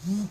Oh,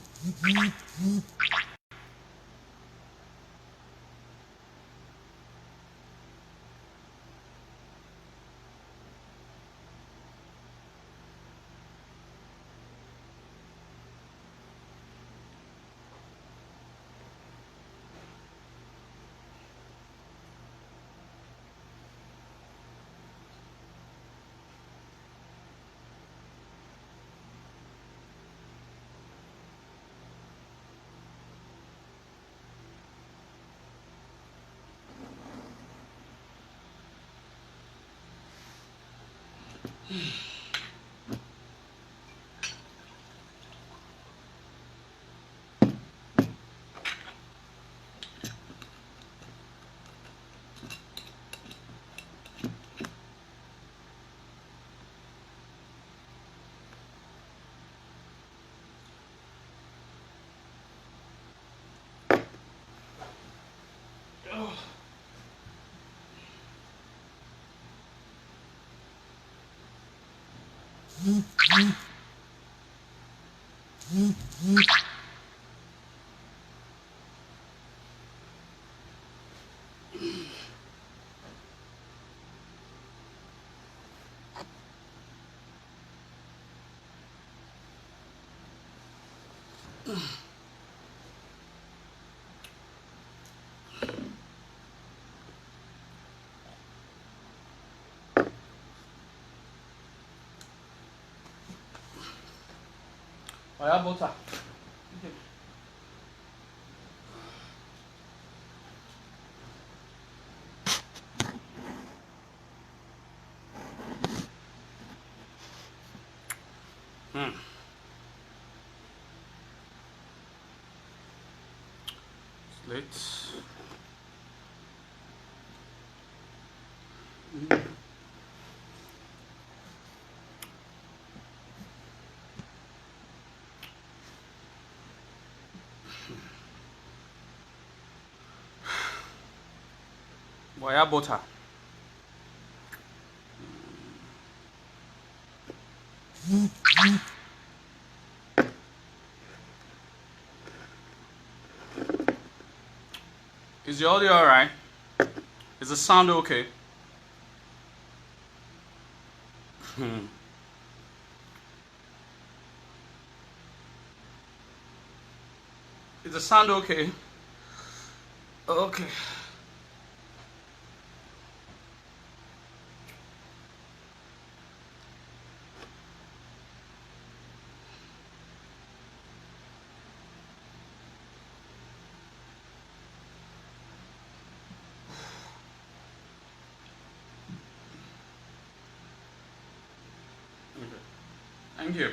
yeah, butter. Let's. Wire butter. Is the audio alright? Is the sound okay? Is the sound okay? Okay. Thank you.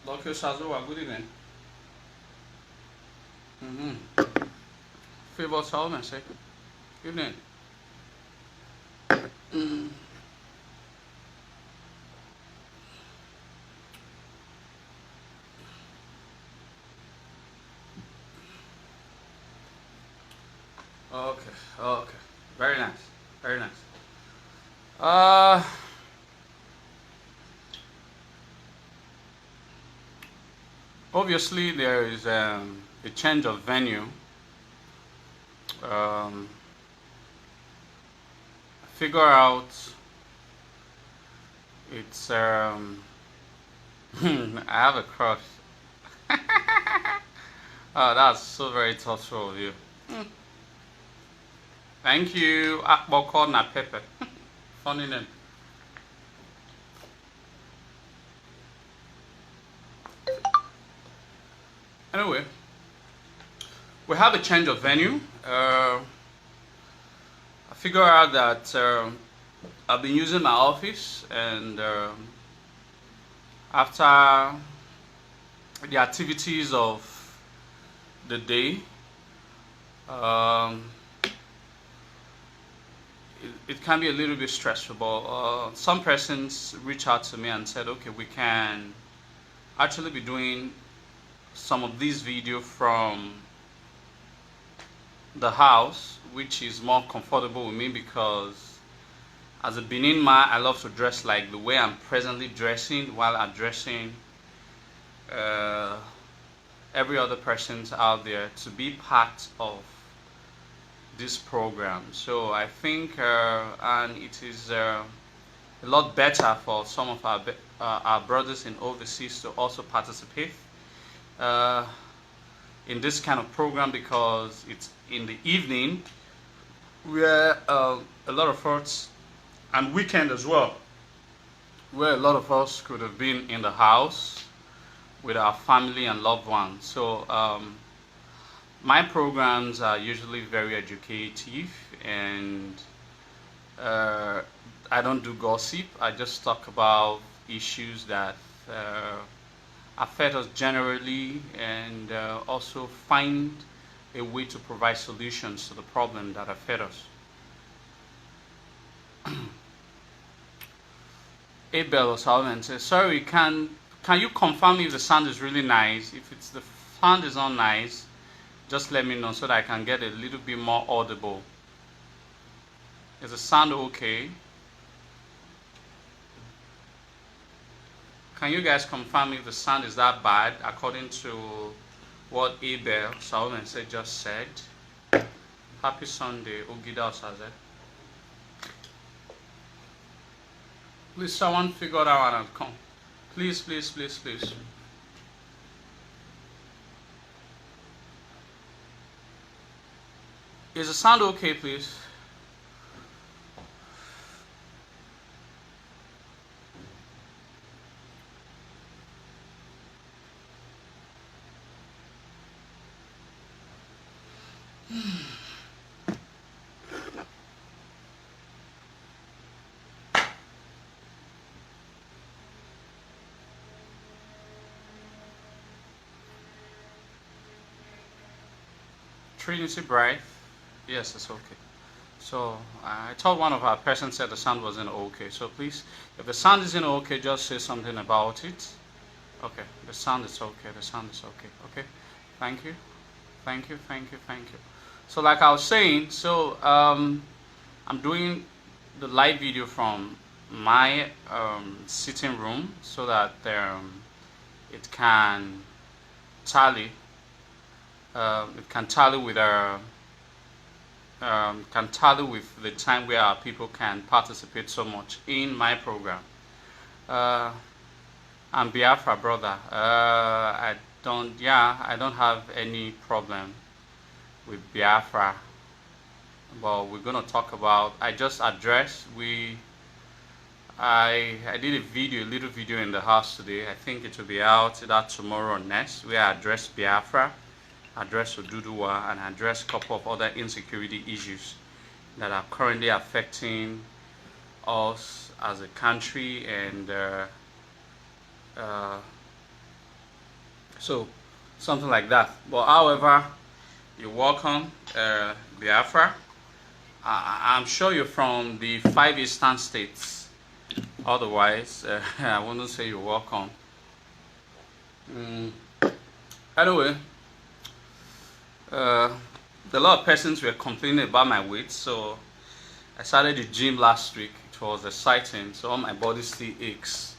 Dr. Sazowa, good evening. Favor Solomon, say. Good evening. Okay, okay. Very nice. Very nice. Obviously there is a change of venue. Figure out it's I have a crush. Oh, that's so very thoughtful of you. Thank you. Akboko na Pepe. Funny name. Anyway, we have a change of venue. I figure out that I've been using my office, and after the activities of the day, it can be a little bit stressful, but some persons reach out to me and said, okay, we can actually be doing some of these video from the house, which is more comfortable with me because as a Benin man, I love to dress like the way I'm presently dressing while addressing uh, every other person's out there to be part of this program. So I think, and it is a lot better for some of our brothers in overseas to also participate uh, in this kind of program because it's in the evening where a lot of us, and weekend as well, where a lot of us could have been in the house with our family and loved ones. So my programs are usually very educative, and uh, I don't do gossip. I just talk about issues that affect us generally, and also find a way to provide solutions to the problem that affect us. Abel O'Sullivan says, "Sorry, can you confirm if the sound is really nice? If it's the sound is not nice, just let me know so that I can get a little bit more audible. Is the sound okay? Can you guys confirm if the sound is that bad according to what Abel Solomon just said? Happy Sunday, Ogida Osaze. Please, someone figure that one out. Come. Please, please, please, please. Is the sound okay, please? Trinity Bright. Yes, it's okay. So I told one of our persons said the sound wasn't okay. So please, if the sound isn't okay, just say something about it. Okay, the sound is okay. The sound is okay. Okay, thank you, thank you, thank you, thank you. So like I was saying, so I'm doing the live video from my sitting room so that it can tally. It can tally with our can tally with the time where our people can participate so much in my program. I'm Biafra, brother. I don't, yeah, I don't have any problem with Biafra, but we're gonna talk about. I just addressed. I did a little video in the house today. I think it will be out either tomorrow or next. Where I addressed Biafra, address Oduduwa, and address a couple of other insecurity issues that are currently affecting us as a country, and so something like that. But however, you're welcome, Biafra. I'm sure you're from the 5 eastern states. Otherwise, I wouldn't say you're welcome. Anyway, a lot of persons were complaining about my weight, so I started the gym last week. It was exciting, so all my body still aches.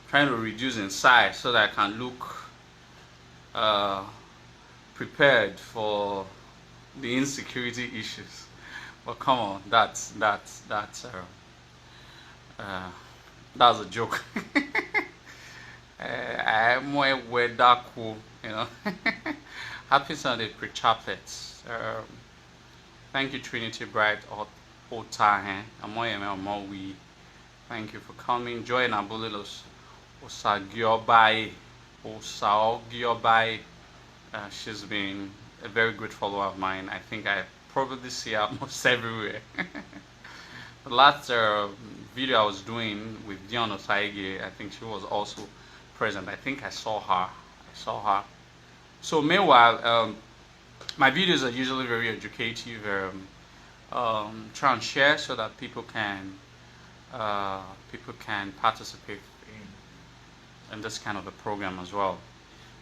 I'm trying to reduce in size so that I can look prepared for the insecurity issues. But come on, that's a joke. I'm more weather cool, you know. Happy Sunday, pre-chaplets. Thank you, Trinity Bright Otahe. Amoye. Thank you for coming. Joy Nabulilos Osagiobai. She's been a very good follower of mine. I think I probably see her almost everywhere. The last video I was doing with Dion Osaige, I think she was also present. I think I saw her. So meanwhile, my videos are usually very educative. Try and share so that people can participate in this kind of a program as well.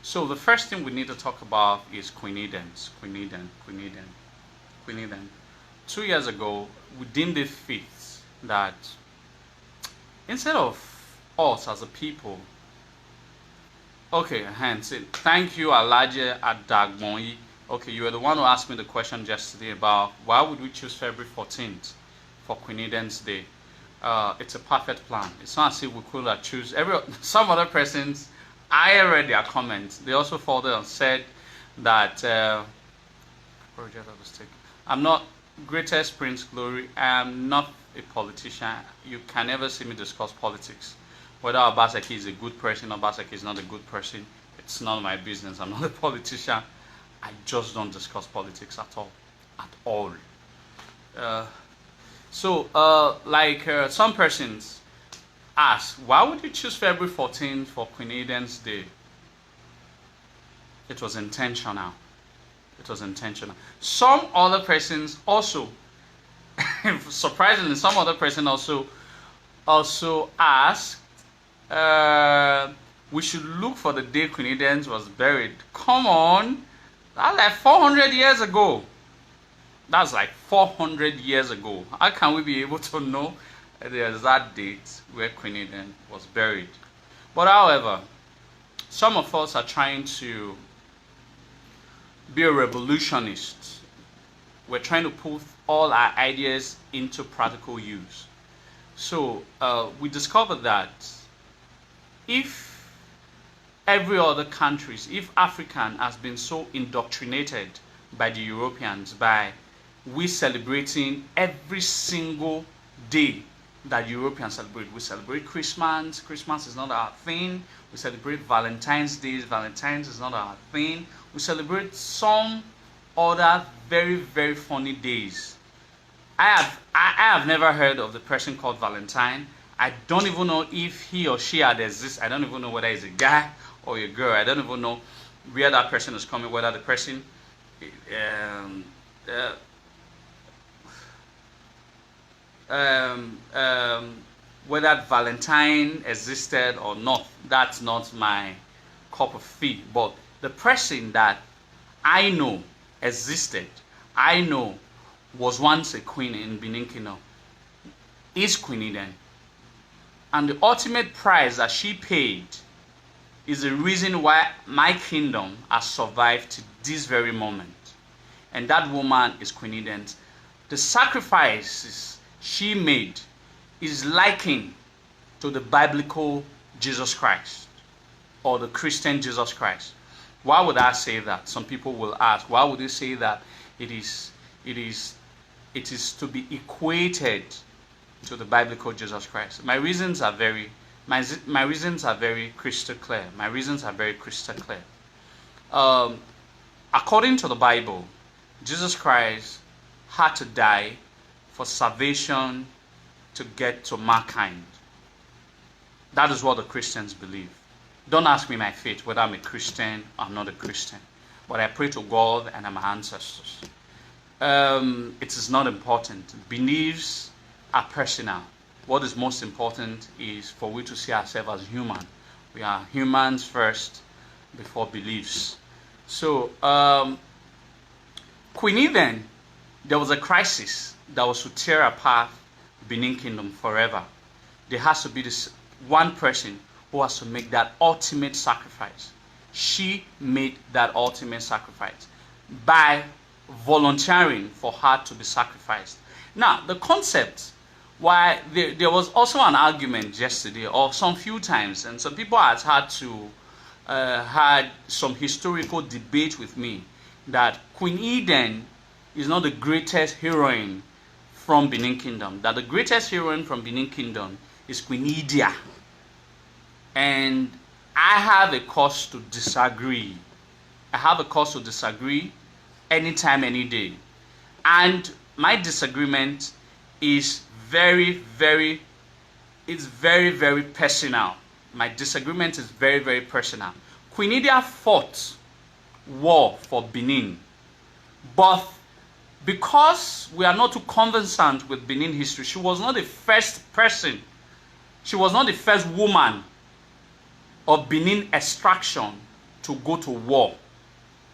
So the first thing we need to talk about is Queen Eden. Queen Eden. 2 years ago, we deemed it fit that instead of us as a people, okay, hence it. Thank you, Alaje Adagbonyi. Okay, you were the one who asked me the question yesterday about why would we choose February 14th for Queen Eden's Day. It's a perfect plan. It's not as if we could have choose some other persons. I read their comments. They also followed and said that I'm not greatest Prince Glory. I am not a politician. You can never see me discuss politics. Whether Obaseki is a good person or Obaseki is not a good person, it's none of my business. I'm not a politician. I just don't discuss politics at all. At all. Some persons ask, why would you choose February 14th for Queen Eden's Day? It was intentional. It was intentional. Some other persons also, surprisingly, some other person also asked, we should look for the day Queen Eden was buried. Come on, that's like 400 years ago. That's like 400 years ago. How can we be able to know the exact date where Queen Eden was buried? But however, some of us are trying to be a revolutionist. We're trying to put all our ideas into practical use. So we discovered that if every other countries, if African has been so indoctrinated by the Europeans by we celebrating every single day that Europeans celebrate. We celebrate Christmas. Christmas is not our thing. We celebrate Valentine's Day. Valentine's is not our thing. We celebrate some other very, very funny days. I have never heard of the person called Valentine. I don't even know if he or she had exists. I don't even know whether he's a guy or a girl. I don't even know where that person is coming, whether the person whether Valentine existed or not. That's not my cup of tea. But the person that I know existed, I know was once a queen in Benin Kingdom, is Queen Eden. And the ultimate price that she paid is the reason why my kingdom has survived to this very moment. And that woman is Queen Eden. The sacrifices she made is likened to the biblical Jesus Christ or the Christian Jesus Christ. Why would I say that? Some people will ask, why would you say that it is to be equated to the biblical Jesus Christ? My reasons are very crystal clear. My reasons are very crystal clear. According to the Bible, Jesus Christ had to die for salvation to get to mankind. That is what the Christians believe. Don't ask me my faith, whether I'm a Christian or I'm not a Christian. But I pray to God and my ancestors. It is not important. Beliefs are personal. What is most important is for we to see ourselves as human. We are humans first before beliefs. So, Queen Eden, there was a crisis that was to tear apart Benin Kingdom forever. There has to be this one person who has to make that ultimate sacrifice. She made that ultimate sacrifice by volunteering for her to be sacrificed. Now, the concept, why there was also an argument yesterday, or some few times, and some people had had some historical debate with me that Queen Eden is not the greatest heroine from Benin Kingdom. That the greatest heroine from Benin Kingdom is Queen Idia. And I have a cause to disagree. I have a cause to disagree anytime, any day. And my disagreement is very, very personal. My disagreement is very, very personal. Queen Idia fought war for Benin. But because we are not too conversant with Benin history, she was not the first person. She was not the first woman of Benin extraction to go to war.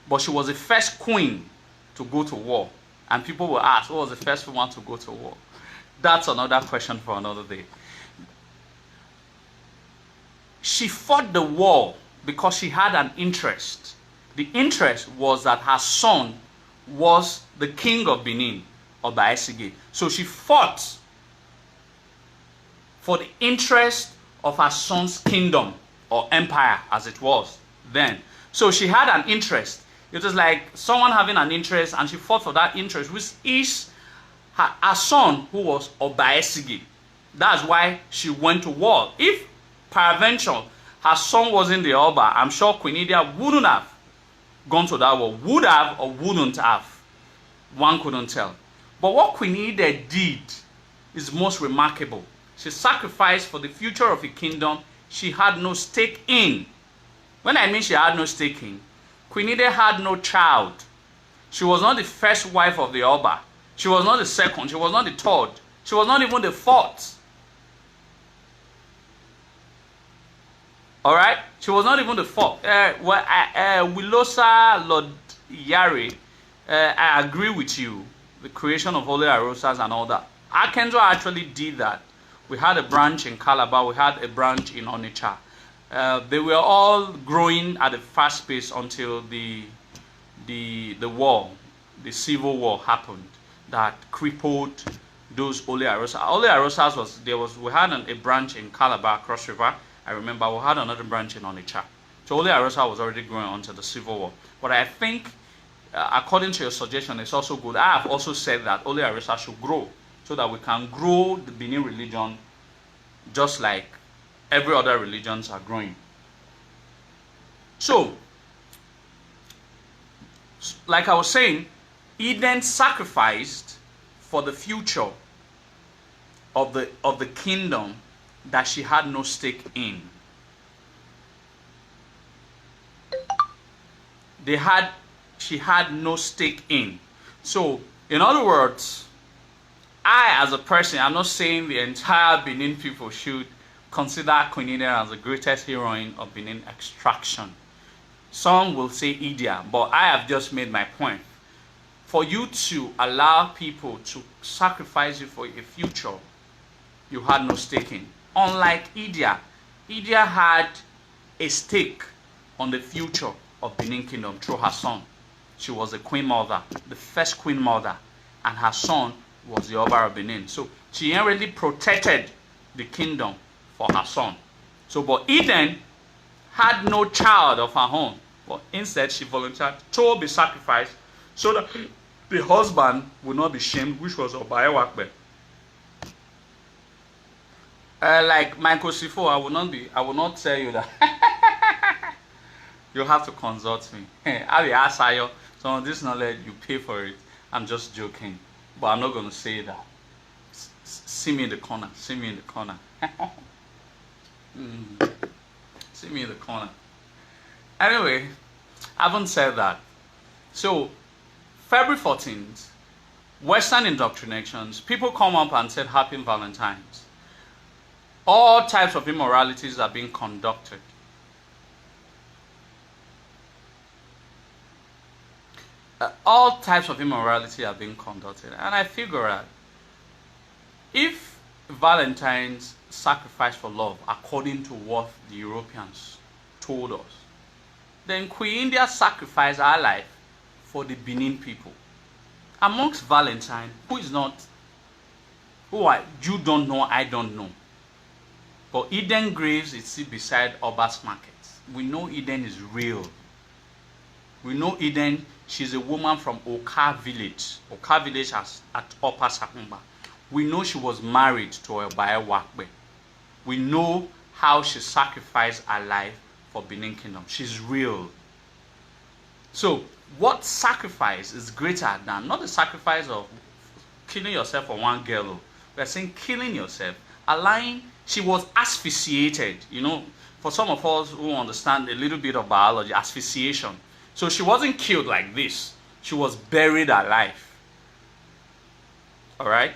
But she was the first queen to go to war. And people will ask, who was the first woman to go to war? That's another question for another day. She fought the war because she had an interest. The interest was that her son was the king of Benin, Oba Esige. So she fought for the interest of her son's kingdom, or empire as it was then. So she had an interest. It was like someone having an interest, and she fought for that interest, which is her son, who was Oba Esige. That's why she went to war. If peradventure her son wasn't the Oba, I'm sure Queen Ida wouldn't have gone to that war. Would have or wouldn't have. One couldn't tell. But what Queen Ida did is most remarkable. She sacrificed for the future of a kingdom she had no stake in. When I mean she had no stake in, Queen Ida had no child. She was not the first wife of the Oba. She was not the second. She was not the third. She was not even the fourth. Alright? She was not even the fourth. Wilosa Lord Yari, I agree with you. The creation of Holy Arosas and all that. Akenzo actually did that. We had a branch in Calabar. We had a branch in Onitsha. They were all growing at a fast pace until the war, the civil war happened that crippled those Holy Arosas. Holy Arosas we had a branch in Calabar, Cross River. I remember we had another branch in Onitsha. So Holy Arosa was already growing until the civil war. But I think, according to your suggestion, it's also good. I have also said that Holy Arosa should grow, so that we can grow the Benin religion just like every other religions are growing. So, like I was saying, Eden sacrificed for the future of the kingdom that she had no stake in. She had no stake in. So, in other words, I as a person, I'm not saying the entire Benin people should consider Queen Ida as the greatest heroine of Benin extraction. Some will say Idia, but I have just made my point. For you to allow people to sacrifice you for a future you had no stake in. Unlike Idia, Idia had a stake on the future of Benin Kingdom through her son. She was a queen mother, the first queen mother, and her son was the Oba of Benin. So she inherently protected the kingdom for her son. So, but Eden had no child of her own, but instead she volunteered to be sacrificed so that the husband would not be shamed, which was Oba Ewakbe. Like Michael Sifo, I will not tell you that. You have to consult me. I'll be asked you some of this knowledge, you pay for it. I'm just joking, but I'm not going to say that. See me in the corner. See me in the corner. See me in the corner. Anyway, I haven't said that. So, February 14th, Western indoctrinations, people come up and said Happy Valentine's. All types of immoralities are being conducted. All types of immorality are being conducted. And I figure out, if Valentine's sacrifice for love, according to what the Europeans told us, then Queen India sacrificed her life for the Benin people. Amongst Valentine, you don't know, I don't know. But Eden Graves is still beside Oba's Market. We know Eden is real. We know Eden, she's a woman from Oka village. Oka village at Upper Sakumba. We know she was married to Oba Wakbe. We know how she sacrificed her life for Benin Kingdom. She's real. So, what sacrifice is greater than, not the sacrifice of killing yourself for one girl. We're saying killing yourself, allowing, she was asphyxiated. You know, for some of us who understand a little bit of biology, asphyxiation. So she wasn't killed like this. She was buried alive. Alright?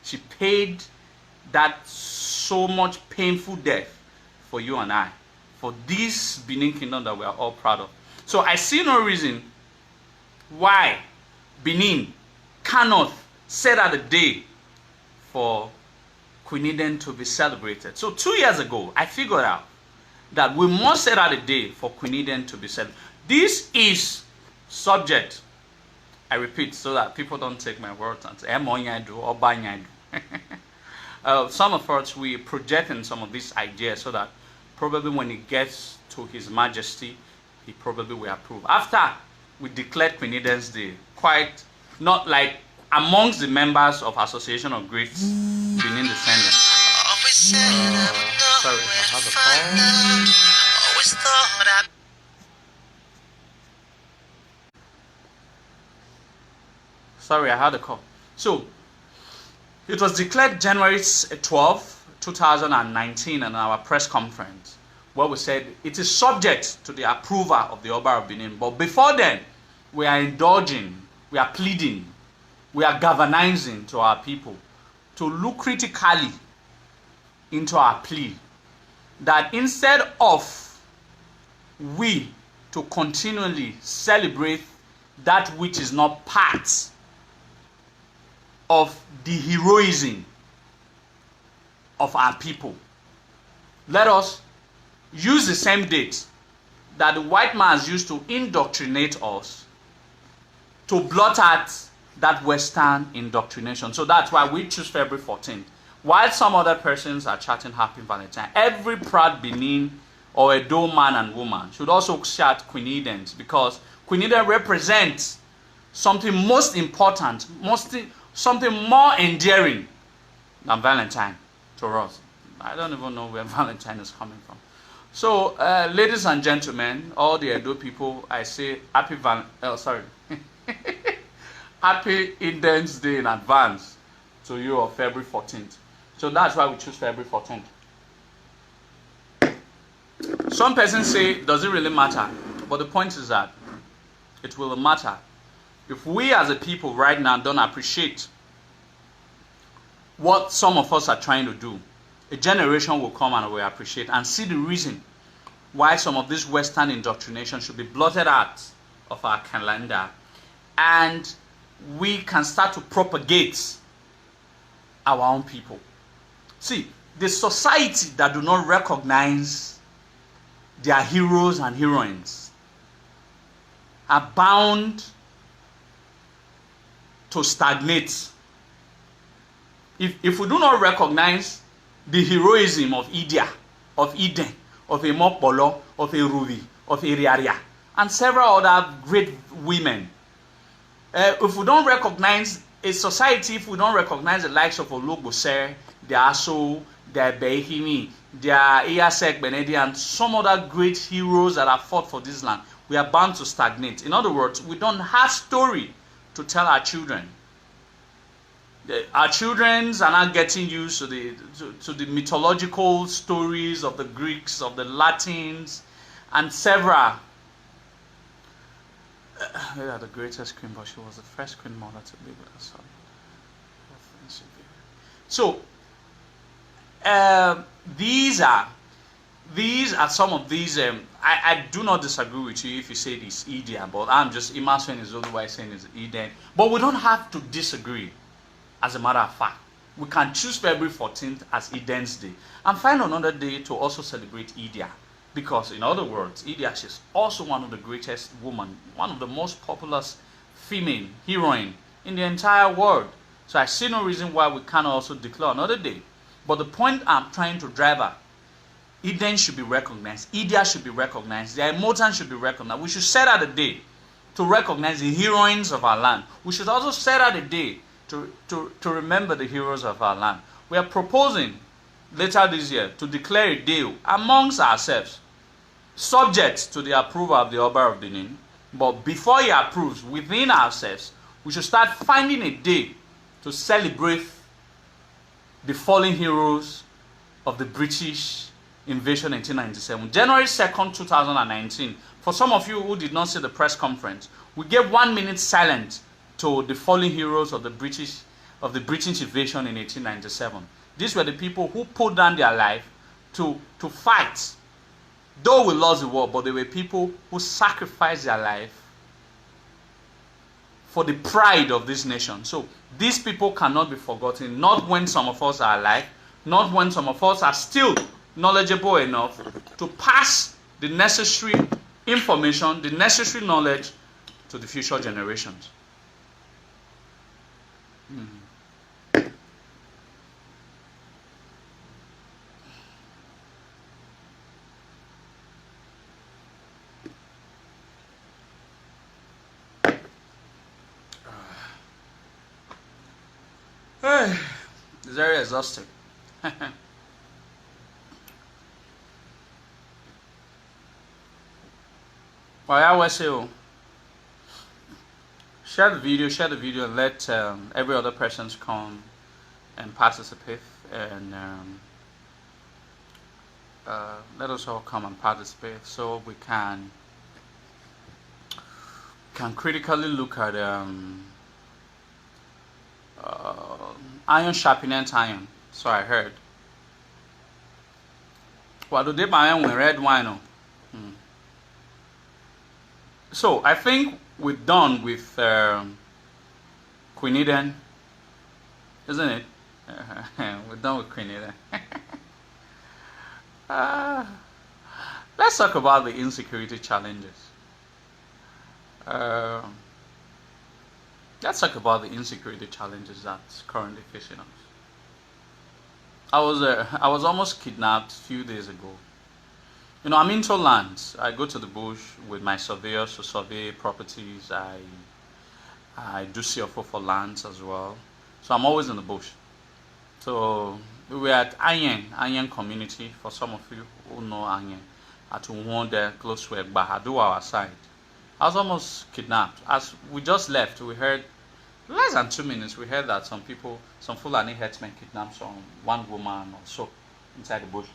She paid that so much painful death for you and I. For this Benin Kingdom that we are all proud of. So I see no reason why Benin cannot set out a day for Queen Iden to be celebrated. So 2 years ago, I figured out that we must set out a day for Queen Iden to be celebrated. This is subject, I repeat, so that people don't take my words and say, some of us, we projecting some of these ideas so that probably when it gets to His Majesty, he probably will approve. After we declared Queen Iden's Day, quite not like amongst the members of Association of Great Benin Descendants. Sorry, I have a call. Sorry, I had a call. So, it was declared January 12, 2019 in our press conference, where we said it is subject to the approval of the Oba of Benin. But before then, we are indulging, we are pleading, we are galvanizing to our people to look critically into our plea that instead of we to continually celebrate that which is not part of the heroism of our people, let us use the same date that the white man has used to indoctrinate us to blot out that Western indoctrination. So that's why we choose February 14th. While some other persons are chatting Happy Valentine, every proud Benin or Edo man and woman should also chat Queen Iden's, because Queen Iden represents something most important, something more endearing than Valentine to us. I don't even know where Valentine is coming from. So, ladies and gentlemen, all the Edo people, I say Happy Happy Iden's Day in advance to you of February 14th. So that's why we choose February 14th. Some persons say, does it really matter? But the point is that it will matter. If we as a people right now don't appreciate what some of us are trying to do, a generation will come and will appreciate and see the reason why some of this Western indoctrination should be blotted out of our calendar, and we can start to propagate our own people. See, the society that do not recognize their heroes and heroines are bound to stagnate. If we do not recognize the heroism of Iden, of Emopolo, of Eruvi, of Iriaria, and several other great women, if we don't recognize a society, if we don't recognize the likes of Ologbose, the Aso, the Behimi, the Iyasek Benedi, and some other great heroes that have fought for this land, we are bound to stagnate. In other words, we don't have story to tell our children. Our children are not getting used to the mythological stories of the Greeks, of the Latins, and several. They are the greatest queen, but she was the first queen mother to be with her son. So, these are some of these. I do not disagree with you if you say it's Iden, but I'm just IMASUEN is otherwise saying it's Iden. But we don't have to disagree. As a matter of fact, we can choose February 14th as Iden's Day and find another day to also celebrate Iden. Because, in other words, Iden is also one of the greatest women, one of the most popular female heroine in the entire world. So I see no reason why we can't also declare another day. But the point I'm trying to drive at, Iden should be recognized, Iden should be recognized, the Imotan should be recognized. We should set out a day to recognize the heroines of our land. We should also set out a day to remember the heroes of our land. We are proposing later this year to declare a day amongst ourselves, subject to the approval of the Oba of Benin. But before he approves, within ourselves, we should start finding a day to celebrate the fallen heroes of the British invasion in 1897. January 2nd, 2019. For some of you who did not see the press conference, we gave 1 minute silence to the fallen heroes of the British invasion in 1897. These were the people who put down their life to fight. Though we lost the war, but they were people who sacrificed their life for the pride of this nation. So these people cannot be forgotten, not when some of us are alive, not when some of us are still knowledgeable enough to pass the necessary information, the necessary knowledge to the future generations. It's very exhausting. Well, I will say, share the video, and let every other person come and participate, and let us all come and participate, so we can critically look at iron sharpening iron. So I heard. What do they buy with red wine? So I think we're done with Queen Iden, isn't it? We're done with Queen Iden. Let's talk about the insecurity challenges. Let's talk about the insecurity challenges that's currently facing us. I was almost kidnapped a few days ago. You know, I'm into lands. I go to the bush with my surveyors to survey properties. I do CFO for lands as well. So I'm always in the bush. So we were at Iden community, for some of you who know Iden, at one there close to Bahadu, our side. I was almost kidnapped. As we just left, we heard, less than 2 minutes, we heard that some Fulani herdsmen kidnapped one woman or so inside the bush.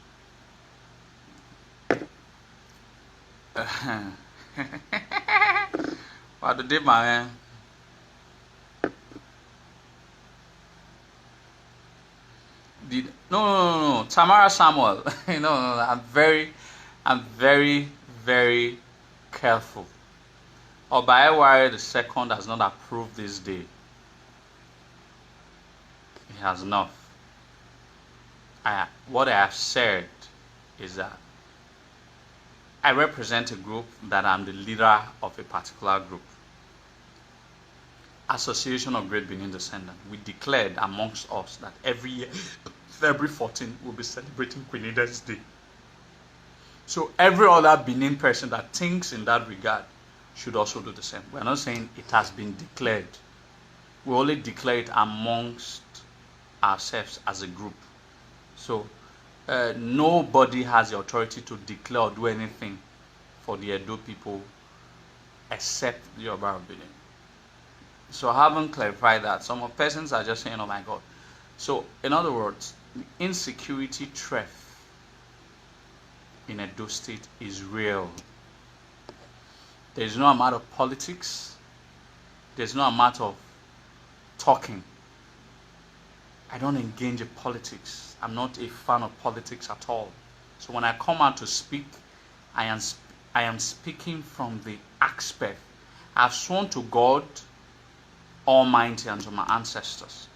What did they man? No. Tamara Samuel. No. I'm very, very careful. Obaeware the second has not approved this day. He has not. What I have said is that I represent a group that I'm the leader of a particular group. Association of Great Benin Descendants. We declared amongst us that every year, February 14, we'll be celebrating Queen Iden's Day. So every other Benin person that thinks in that regard should also do the same. We're not saying it has been declared. We only declare it amongst ourselves as a group. So nobody has the authority to declare or do anything for the Edo people except the Yoruba of Benin. So I haven't clarified that. Some persons are just saying, oh my God. So in other words, the insecurity threat in Edo State is real. There's no amount of politics. There's no amount of talking. I don't engage in politics. I'm not a fan of politics at all. So when I come out to speak, I am speaking from the aspect. I've sworn to God Almighty and to my ancestors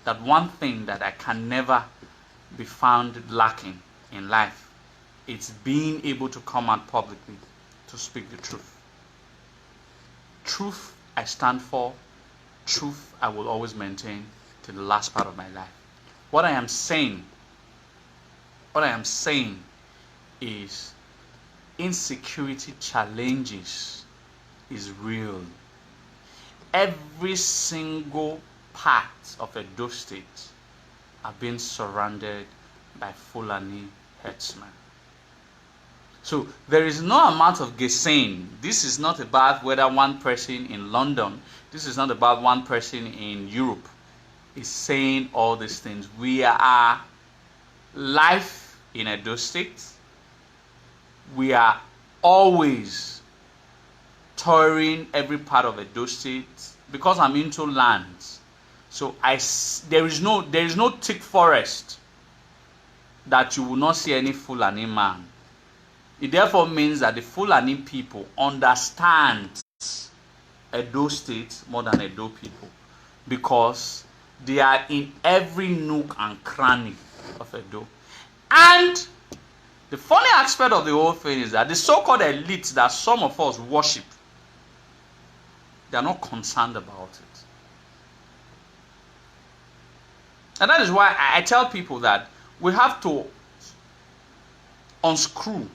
that one thing that I can never be found lacking in life is being able to come out publicly to speak the truth. Truth I stand for. Truth I will always maintain to the last part of my life. What I am saying is insecurity challenges is real. Every single part of Edo State are being surrounded by Fulani herdsmen. So there is no amount of guessing. This is not about whether one person in London, this is not about one person in Europe is saying all these things. We are live in Edo State. We are always touring every part of Edo State because I'm into lands. So there is no thick forest that you will not see any Fulani man. It therefore means that the Fulani people understand Edo State more than Edo people, because they are in every nook and cranny of Edo. And the funny aspect of the whole thing is that the so-called elites that some of us worship, they are not concerned about it. And that is why I tell people that we have to unscrew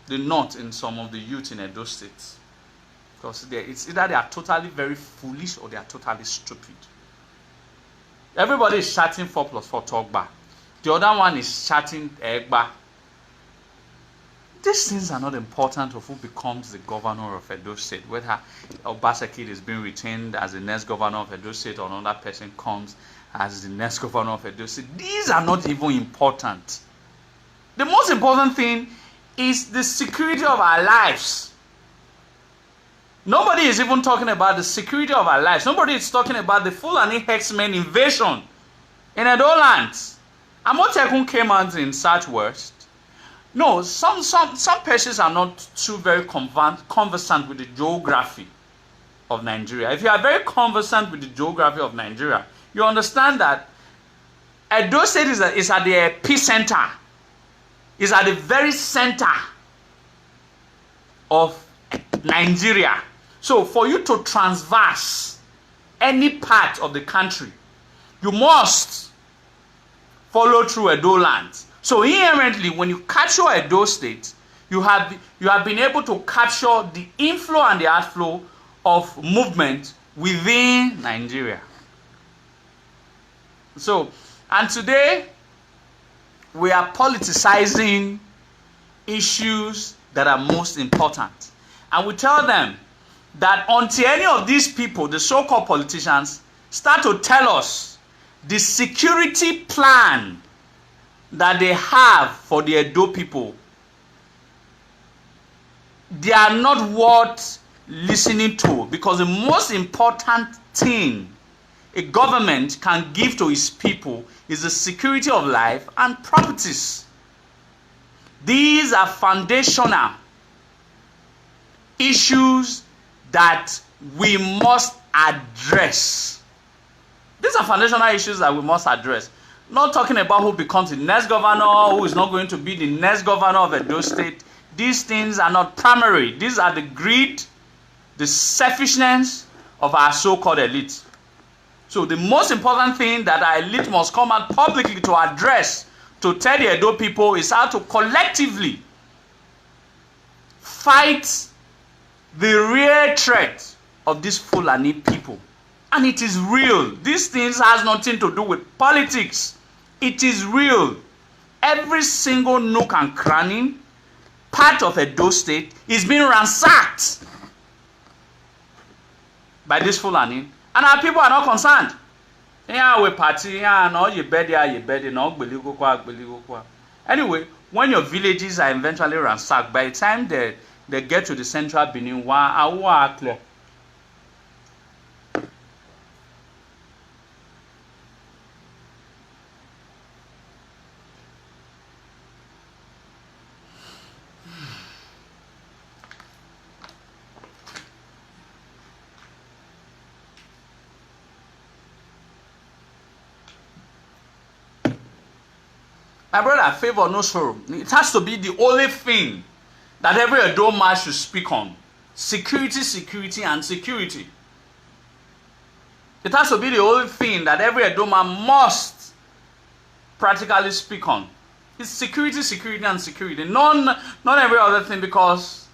the knot in some of the youth in Edo State. Because it's either they are totally very foolish or they are totally stupid. Everybody is chatting 4+4 Togba. The other one is chatting Egba. These things are not important of who becomes the governor of Edo State. Whether Obaseki is being retained as the next governor of Edo State or another person comes as the next governor of Edo State. These are not even important. The most important thing is the security of our lives. Nobody is even talking about the security of our lives. Nobody is talking about the Fulani herdsmen invasion in Edo lands. Amotekun came out in Southwest. No, some persons are not too very conversant with the geography of Nigeria. If you are very conversant with the geography of Nigeria, you understand that Edo State is at the epicenter. Is at the very center of Nigeria. So for you to transverse any part of the country, you must follow through Edo lands. So inherently, when you capture Edo State, you have been able to capture the inflow and the outflow of movement within Nigeria. So, and today we are politicizing issues that are most important. And we tell them that until any of these people, the so-called politicians, start to tell us the security plan that they have for the Edo people, they are not worth listening to, because the most important thing a government can give to its people is the security of life and properties. These are foundational issues that we must address. These are foundational issues that we must address. Not talking about who becomes the next governor, who is not going to be the next governor of Edo State. These things are not primary. These are the greed, the selfishness of our so-called elite. So the most important thing that our elite must come out publicly to address, to tell the Edo people, is how to collectively fight the real threat of these Fulani people. And it is real. These things has nothing to do with politics. It is real. Every single nook and cranny part of Edo State is being ransacked by this Fulani, and our people are not concerned. Anyway, when your villages are eventually ransacked, by the time they get to the central Benin, my brother, favor no sorrow. It has to be the only thing that every Edo man should speak on. Security, security, and security. It has to be the only thing that every Edo man must practically speak on. It's security, security, and security. Not every other thing, because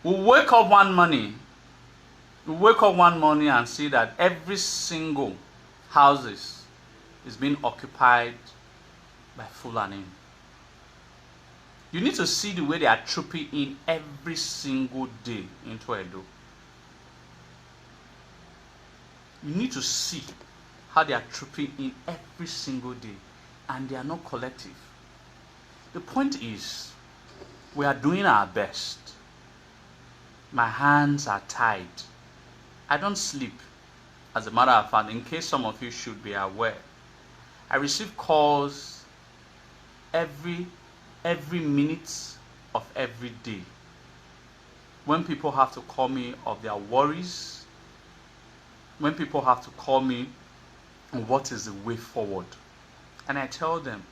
we wake up one morning and see that every single houses is being occupied by Fulani. You need to see the way they are trooping in every single day into Edo. You need to see how they are trooping in every single day, and they are not collective. The point is, we are doing our best. My hands are tied. I don't sleep. As a matter of fact, in case some of you should be aware, I receive calls every minute of every day, when people have to call me of their worries, when people have to call me on what is the way forward, and I tell them,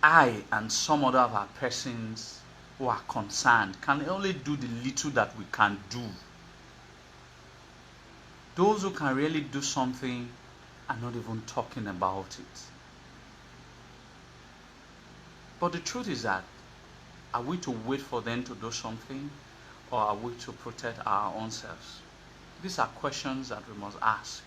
I and some other of our persons who are concerned can only do the little that we can do. Those who can really do something are not even talking about it. But the truth is that, are we to wait for them to do something, or are we to protect our own selves? These are questions that we must ask.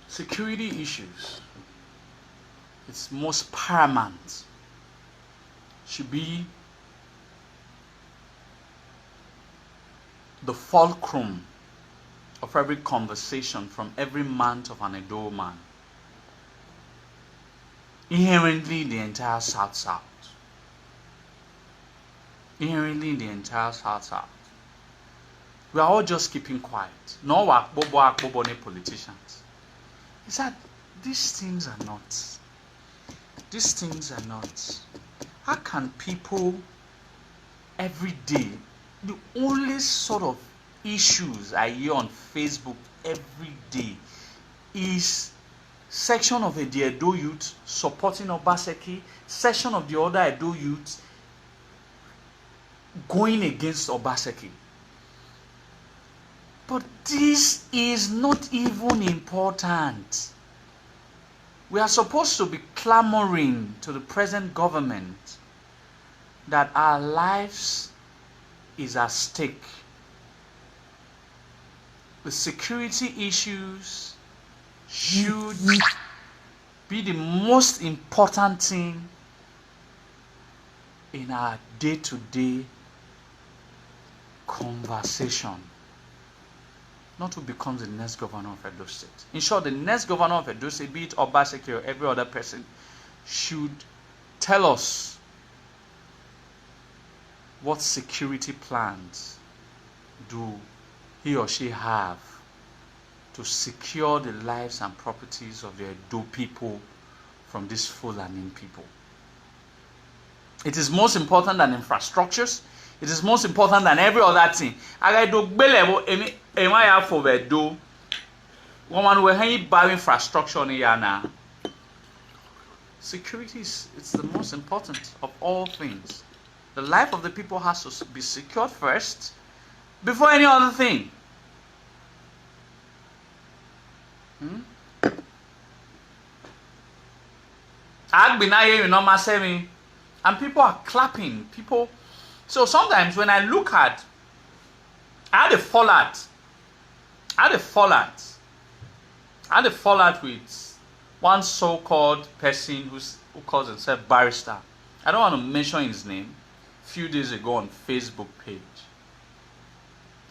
Security issues, it's most paramount, should be the fulcrum of every conversation from every man of an Edo man. Inherently the entire South. Inherently the entire South. We are all just keeping quiet. No akbobo politicians. Is that these things are not. How can people every day, the only sort of issues I hear on Facebook every day is section of the Edo youth supporting Obaseki, section of the other Edo youth going against Obaseki. But this is not even important. We are supposed to be clamoring to the present government that our lives is at stake. The security issues should be the most important thing in our day-to-day conversation. Not who becomes the next governor of Edo State. In short, the next governor of Edo State, be it Obaseki or every other person, should tell us what security plans do he or she have to secure the lives and properties of the Edo people from these Fulani people. It is most important than infrastructures. It is most important than every other thing. I do belebo ema for Edo. Woman we hang buy infrastructure on yana. Security is it's the most important of all things. The life of the people has to be secured first before any other thing. And people are clapping. So sometimes when I look at, I had a fallout with one so-called person who calls himself barrister. I don't want to mention his name. A few days ago on Facebook page,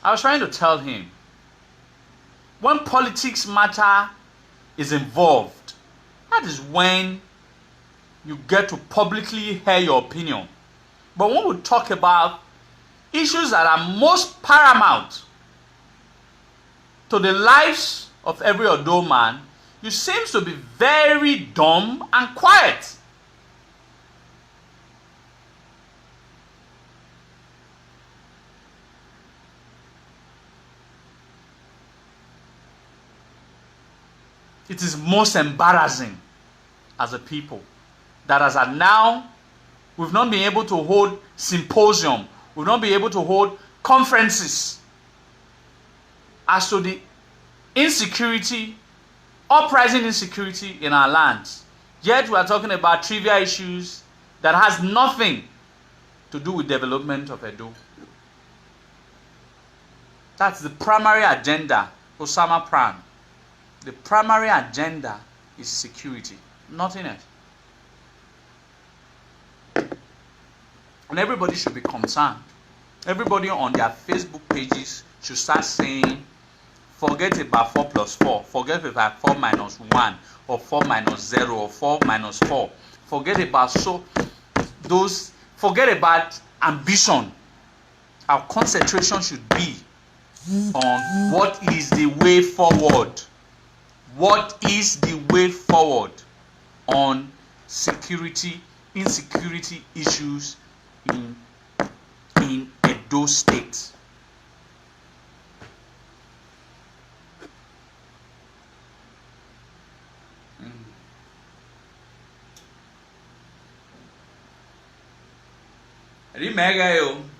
I was trying to tell him, when politics matter is involved, that is when you get to publicly hear your opinion. But when we talk about issues that are most paramount to the lives of every Odo man, you seem to be very dumb and quiet. It is most embarrassing as a people that as of now, we've not been able to hold symposium. We've not been able to hold conferences as to the insecurity, uprising insecurity in our lands. Yet we are talking about trivial issues that has nothing to do with development of Edo. That's the primary agenda, Osama Pran. The primary agenda is security, nothing else. And everybody should be concerned. Everybody on their Facebook pages should start saying, forget about 4 plus 4. Forget about 4 minus 1 or 4 minus 0 or 4 minus 4. Forget about forget about ambition. Our concentration should be on what is the way forward. What is the way forward on insecurity issues in Edo State?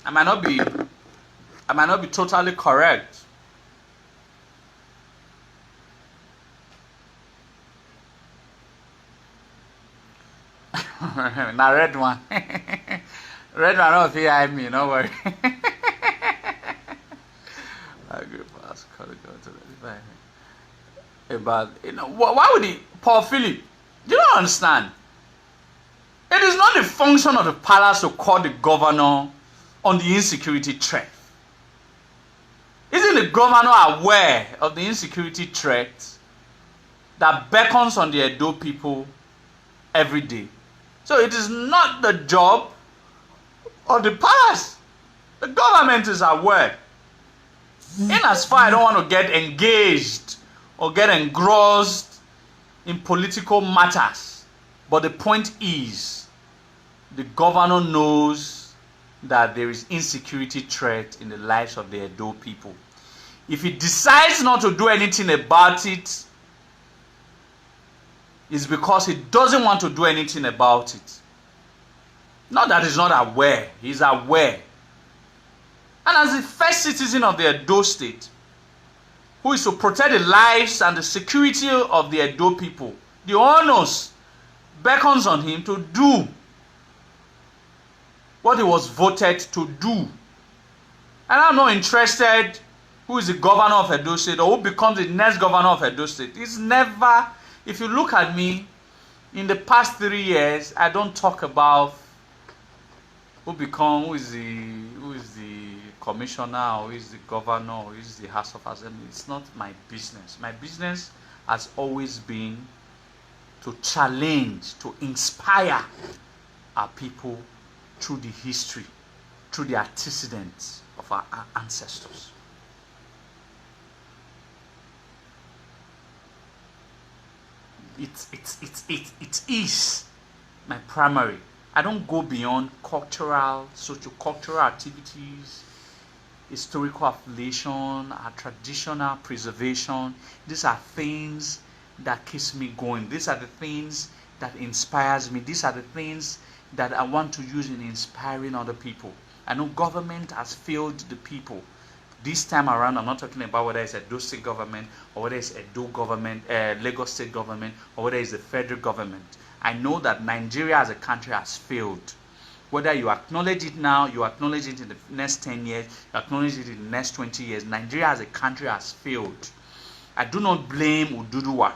I might not be totally correct. Now red one. Red one don't fear me, no worry. But why would he, Paul Philip? You don't understand. It is not the function of the palace to call the governor on the insecurity threat. Isn't the governor aware of the insecurity threat that beckons on the Edo people every day? So it is not the job of the palace. The government is aware. In as far I don't want to get engaged or get engrossed in political matters, but the point is, the governor knows that there is insecurity threat in the lives of the Edo people. If he decides not to do anything about it, it's because he doesn't want to do anything about it. Not that he's not aware, he's aware. And as the first citizen of the Edo State, who is to protect the lives and the security of the Edo people, the onus beckons on him to do what he was voted to do. And I'm not interested who is the governor of Edo State or who becomes the next governor of Edo State. It's never, if you look at me, in the past 3 years, I don't talk about who is the commissioner, who is the governor, who is the House of Assembly. It's not my business. My business has always been to challenge, to inspire our people through the history, through the antecedents of our ancestors. It is my primary. I don't go beyond cultural, socio-cultural activities, historical affiliation, our traditional preservation. These are things that keeps me going. These are the things that inspires me. These are the things that I want to use in inspiring other people. I know government has failed the people. This time around, I'm not talking about whether it's Edo State government or whether it's Edo government, Lagos State government, or whether it's the federal government. I know that Nigeria as a country has failed. Whether you acknowledge it now, you acknowledge it in the next 10 years, you acknowledge it in the next 20 years, Nigeria as a country has failed. I do not blame Oduduwa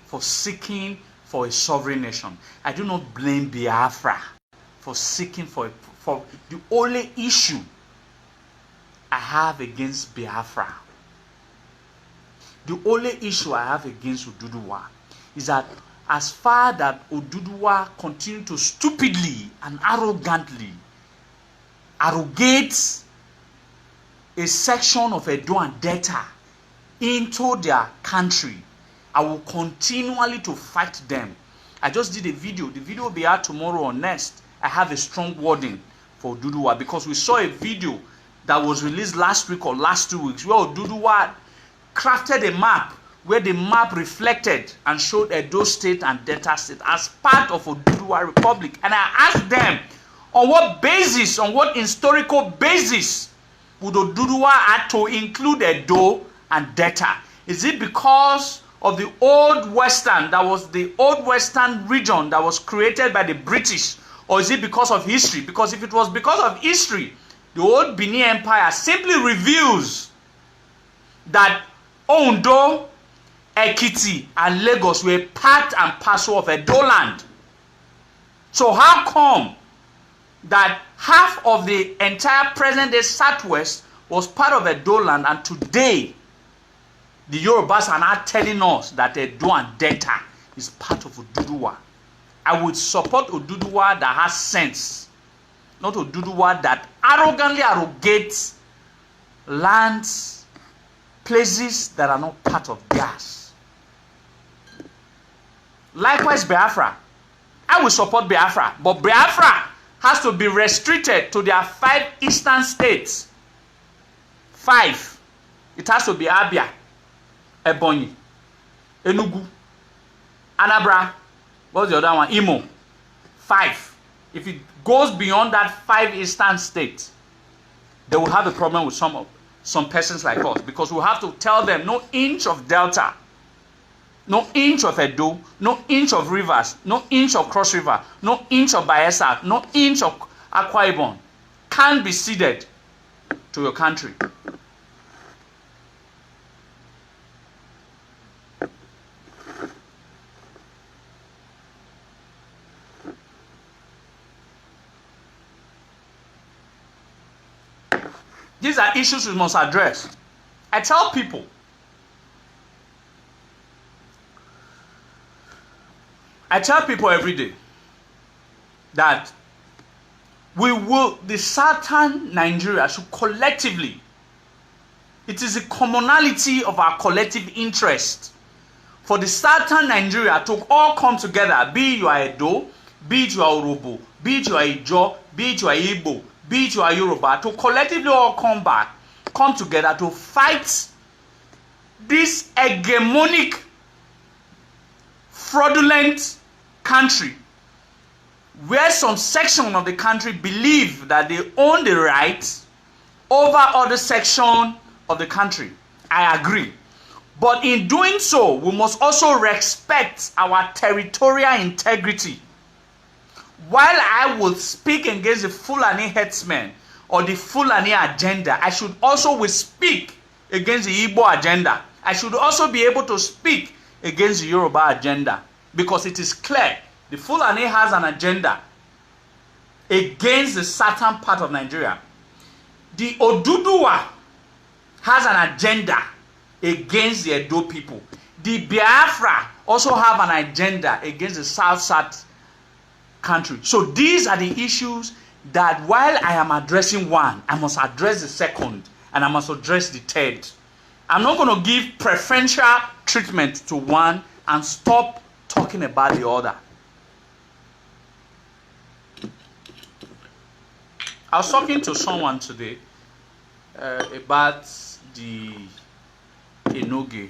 for seeking for a sovereign nation. I do not blame Biafra for seeking for the only issue I have against Biafra. The only issue I have against Oduduwa is that as far that Oduduwa continue to stupidly and arrogantly arrogate a section of Edo and Delta into their country, I will continually to fight them. I just did a video. The video will be out tomorrow or next. I have a strong wording for Oduduwa because we saw a video that was released last week or last 2 weeks where Oduduwa crafted a map where the map reflected and showed Edo State and Delta State as part of Oduduwa Republic. And I asked them, on what basis, on what historical basis would Oduduwa have to include Edo and Delta? Is it because of the old Western, that was the old Western region that was created by the British? Or is it because of history? Because if it was because of history, the old Benin Empire simply reveals that Ondo, Ekiti, and Lagos were part and parcel of Edo land. So how come that half of the entire present-day Southwest was part of Edo land, and today the Yorubas are now telling us that Edo and Delta is part of Oduduwa? I would support Oduduwa that has sense, not Oduduwa that arrogantly arrogates lands, places that are not part of theirs. Likewise, Biafra. I will support Biafra, but Biafra has to be restricted to their 5 eastern states. 5. It has to be Abia, Ebonyi, Enugu, Anambra. What's the other one? Imo. 5. If it goes beyond that 5 eastern states, they will have a problem with some persons like us, because we have to tell them no inch of Delta, no inch of Edo, no inch of rivers, no inch of Cross River, no inch of Bayelsa, no inch of Akwa Ibom can be ceded to your country. These are issues we must address. I tell people, every day that the southern Nigeria should collectively, it is a commonality of our collective interest for the southern Nigeria to all come together, be it you are Edo, be it you are Urobo, be it you are Ijo, be it you are Igbo, be it you are Yoruba, to collectively all come together to fight this hegemonic, fraudulent country, where some section of the country believe that they own the right over other section of the country. I agree. But in doing so, we must also respect our territorial integrity. While I will speak against the Fulani headsmen or the Fulani agenda, I should also speak against the Igbo agenda. I should also be able to speak against the Yoruba agenda, because it is clear the Fulani has an agenda against the southern part of Nigeria. The Oduduwa has an agenda against the Edo people. The Biafra also have an agenda against the south country. So these are the issues that, while I am addressing one, I must address the second, and I must address the third. I'm not going to give preferential treatment to one and stop talking about the other. I was talking to someone today about the Enoge.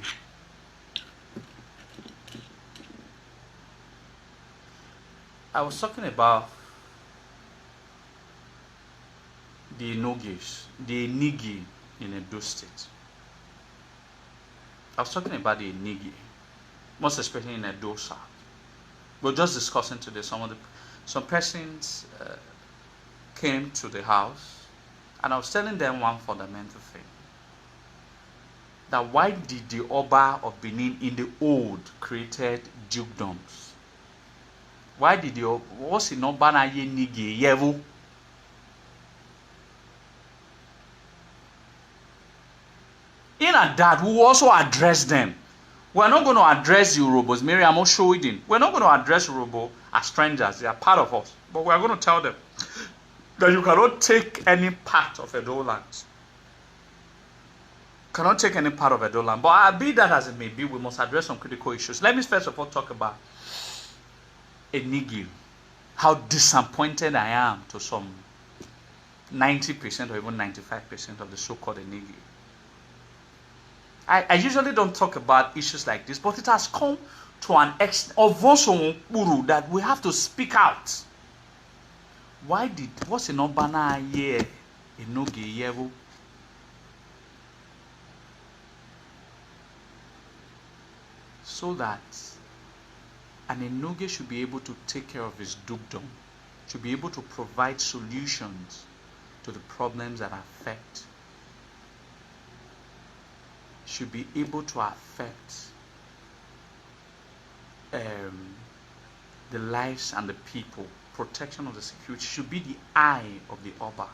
I was talking about the Enoges, the Enigi in Edo State. I was talking about the Enigi, most especially in Edo South. We're just discussing today some persons came to the house, and I was telling them one fundamental thing. That why did the Oba of Benin in the old created dukedoms? Why did what's in Oba na ye nigi yevu? In that, we will also address them. We're not going to address the Urobos. Mary, I'm not sure Iden. We're not going to address Urobo as strangers. They are part of us. But we're going to tell them that you cannot take any part of Edo land. Cannot take any part of Edo land. But be that as it may be, we must address some critical issues. Let me first of all talk about Enigi. How disappointed I am to some 90% or even 95% of the so-called Enigi. I usually don't talk about issues like this, but it has come to an extent of also that we have to speak out. What's in Obana here in Nogi Yevo? So that an Enoge should be able to take care of his dukedom, should be able to provide solutions to the problems that affect, should be able to affect the lives and the people, protection of the security, should be the eye of the Oba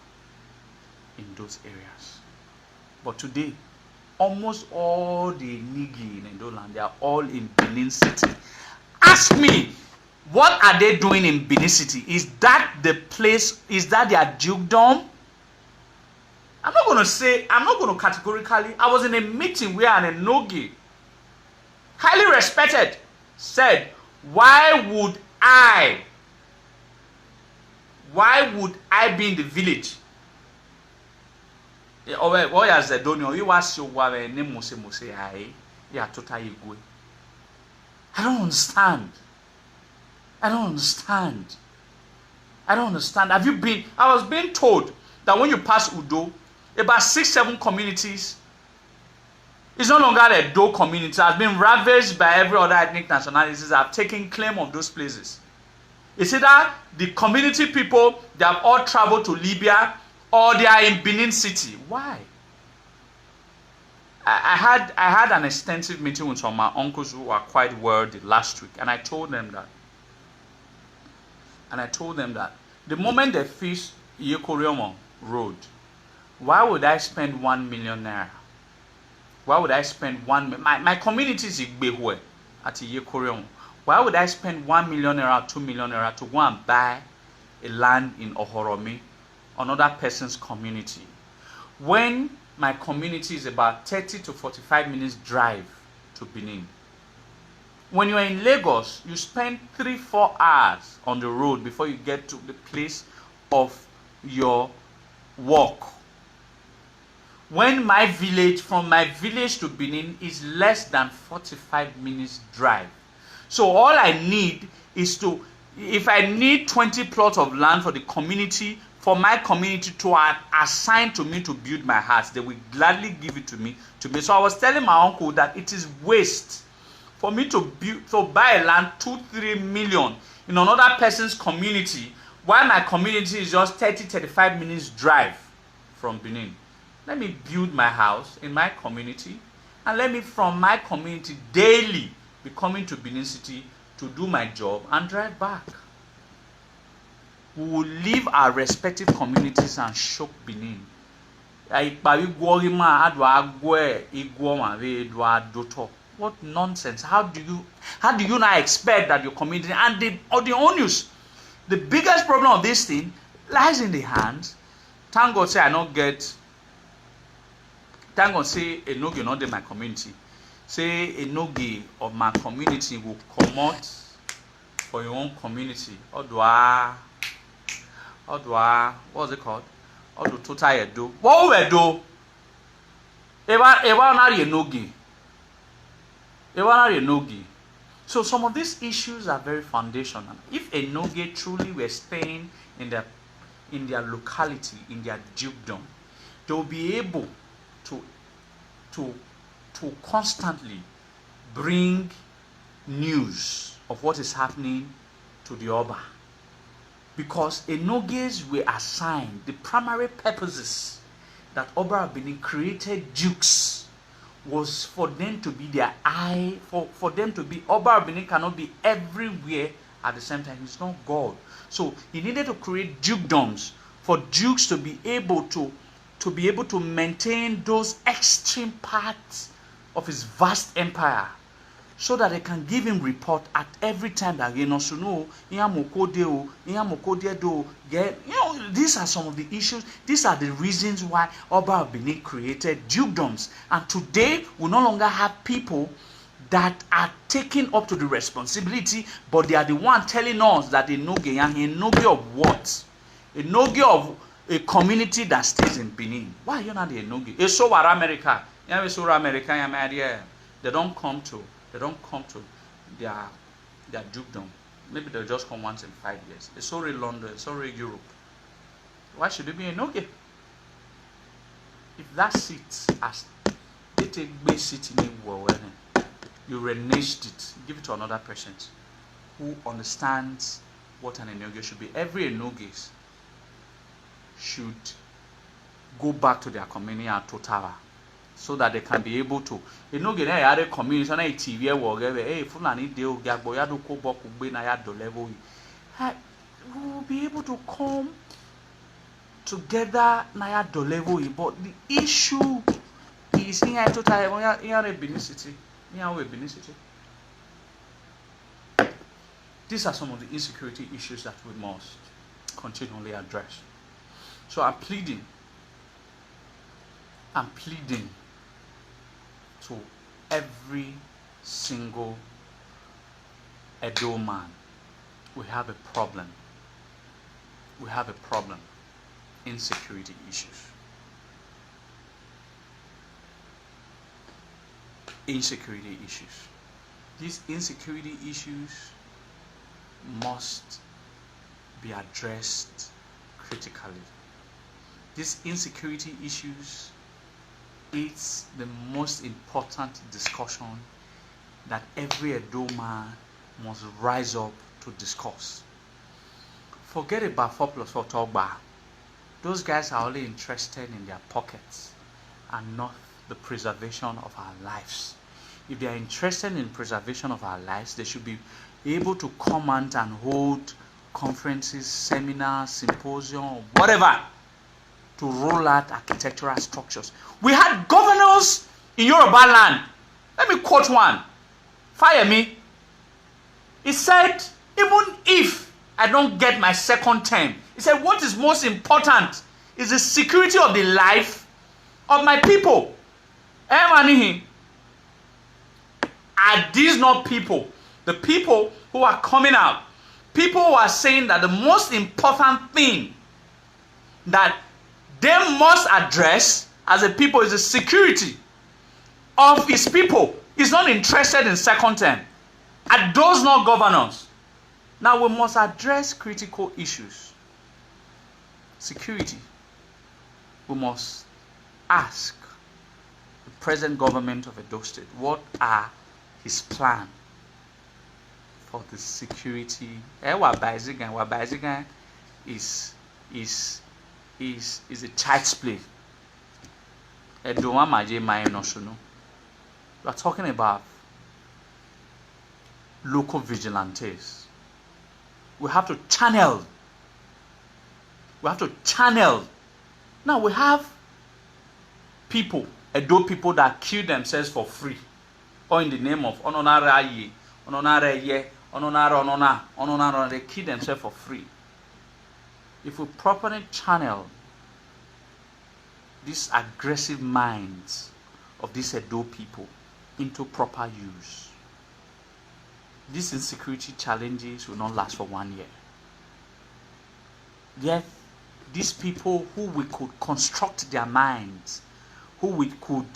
in those areas. But today, almost all the Nigi in Edoland, they are all in Benin City. Ask me, what are they doing in Benin City? Is that the place, is that their dukedom? I'm not going to categorically, I was in a meeting where an Enogi, highly respected, said, why would I be in the village? I don't understand. I don't understand. I don't understand. Have you been? I was being told that when you pass Udo, about 6-7 communities, it's no longer a Do community, has been ravaged by every other ethnic nationalities, have taken claim of those places. It's either the community people, they have all traveled to Libya, or they are in Benin City. Why? I had an extensive meeting with some of my uncles who are quite wealthy last week, and I told them that. The moment they fix Yekoriomo Road, why would I spend 1 million naira? Why would I spend my community is Igbehwe at Yekoriomo. Why would I spend 1 million naira, 2 million naira to go and buy a land in Ohoromi, another person's community, when my community is about 30 to 45 minutes drive to Benin? When you are in Lagos, you spend 3-4 hours on the road before you get to the place of your work. When from my village to Benin is less than 45 minutes drive. So all I need is if I need 20 plots of land for the community, for my community to assign to me to build my house, they will gladly give it to me. So I was telling my uncle that it is waste for me to buy a land 2-3 million in another person's community, while my community is just 30-35 minutes drive from Benin. Let me build my house in my community, and let me from my community daily be coming to Benin City to do my job and drive back. We will leave our respective communities and shock Benin. What nonsense! How do you not expect that your community and the onus? The biggest problem of this thing lies in the hands. Thank God say I not get. Thank God say Enogi not in my community. Say Enogi of my community will come out for your own community. Odwa, what's it called? Odu total edo. What we do? Ewa na Enogi. So some of these issues are very foundational. If Enogi truly were staying in their locality, in their dukedom, they will be able to constantly bring news of what is happening to the Oba. Because Enogis were assigned the primary purposes that Oba of Benin created dukes was for them to be their eye, for them to be. Oba of Benin cannot be everywhere at the same time. He's not God. So he needed to create dukedoms for dukes to be able to maintain those extreme parts of his vast empire, so that they can give him report at every time that these are some of the issues. These are the reasons why Oba of Benin created dukedoms. And today we no longer have people that are taking up to the responsibility, but they are the one telling us that Enogi of what? Enogi of a community that stays in Benin. Why are you not the Enogi? It's so America. They don't come to their dukedom. Maybe they'll just come once in 5 years. It's already London, it's already Europe. Why should it be Enogi? If that seat as they take base seat in you reneged it, give it to another person who understands what an Enogi should be. Every Enogis should go back to their community and total, so that they can be able to. Enogi na yare community na TV whatever. Hey, fulani deo gagbo ya do ko boku gbe na ya do level. We will be able to come together na ya do level. But the issue is in a total in Benin City. These are some of the insecurity issues that we must continually address. So I'm pleading I'm pleading to every single Edo man. We have a problem. We have a problem. Insecurity issues. Insecurity issues. These insecurity issues must be addressed critically. These insecurity issues is the most important discussion that every Edo man must rise up to discuss. Forget about 4+4 Togba. Those guys are only interested in their pockets and not the preservation of our lives. If they are interested in preservation of our lives, they should be able to come out and hold conferences, seminars, symposium, whatever, to roll out architectural structures. We had governors in Yoruba land. Let me quote one. Fire me. He said, even if I don't get my second term, he said, what is most important is the security of the life of my people. Are these not people? The people who are coming out. People who are saying that the most important thing that they must address as a people is the security of his people. He's not interested in second term. Are those not governors? Now we must address critical issues. Security. We must ask the present government of Edo State what are his plan for the security. Wabazigan is a child's play. We are talking about local vigilantes. We have to channel. Now we have people, Edo people that kill themselves for free, or in the name of Ononara, they kill themselves for free. If we properly channel these aggressive minds of these Edo people into proper use, these insecurity challenges will not last for 1 year. Yet, these people who we could construct their minds, who we could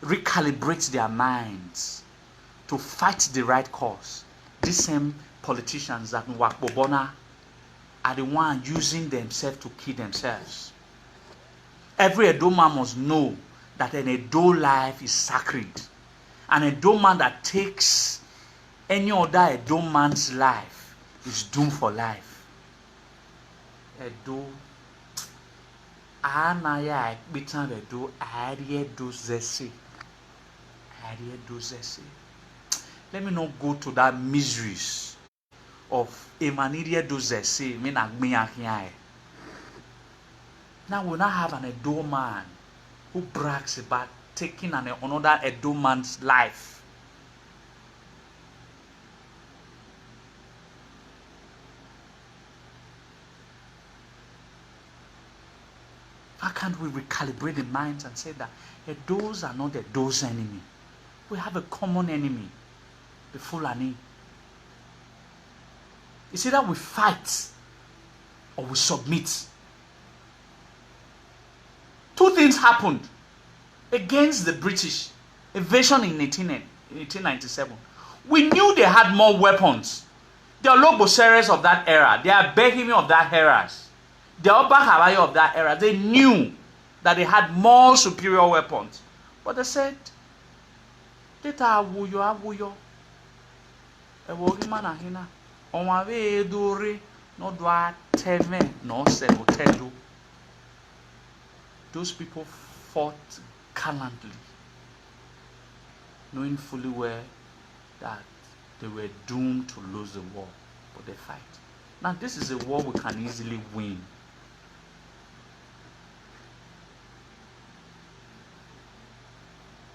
recalibrate their minds to fight the right cause, these same politicians that Nwakbobona are the ones using themselves to kill themselves. Every Edo man must know that an Edo life is sacred. An Edo man that takes any other Edo man's life is doomed for life. Edo, Anaya, Bitan Edo, Arie do Zesi. Let me not go to that miseries of Emaniria do Zesi, Now we now have an Edo man who brags about taking another Edo man's life. Why can't we recalibrate the minds and say that Edos are not Edo's enemy? We have a common enemy, the Fulani. It's either we fight or we submit. Two things happened against the British invasion in 1897. We knew they had more weapons. They are Loboseres of that era. They are Behimi of that era. The Oba Hawaii of that era, they knew that they had more superior weapons. But they said, Deta awuyo. Ewogima na hina. Onwawe edore no dwa teme no se otedu. Those people fought gallantly, knowing fully well that they were doomed to lose the war, but they fight. Now this is a war we can easily win.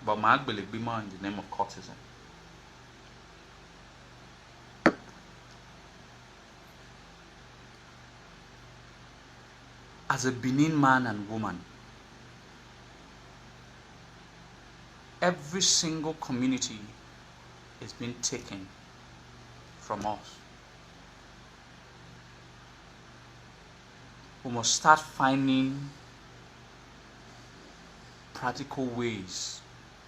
But my belief be more in the name of courtesan. As a Benin man and woman, every single community is being taken from us. We must start finding practical ways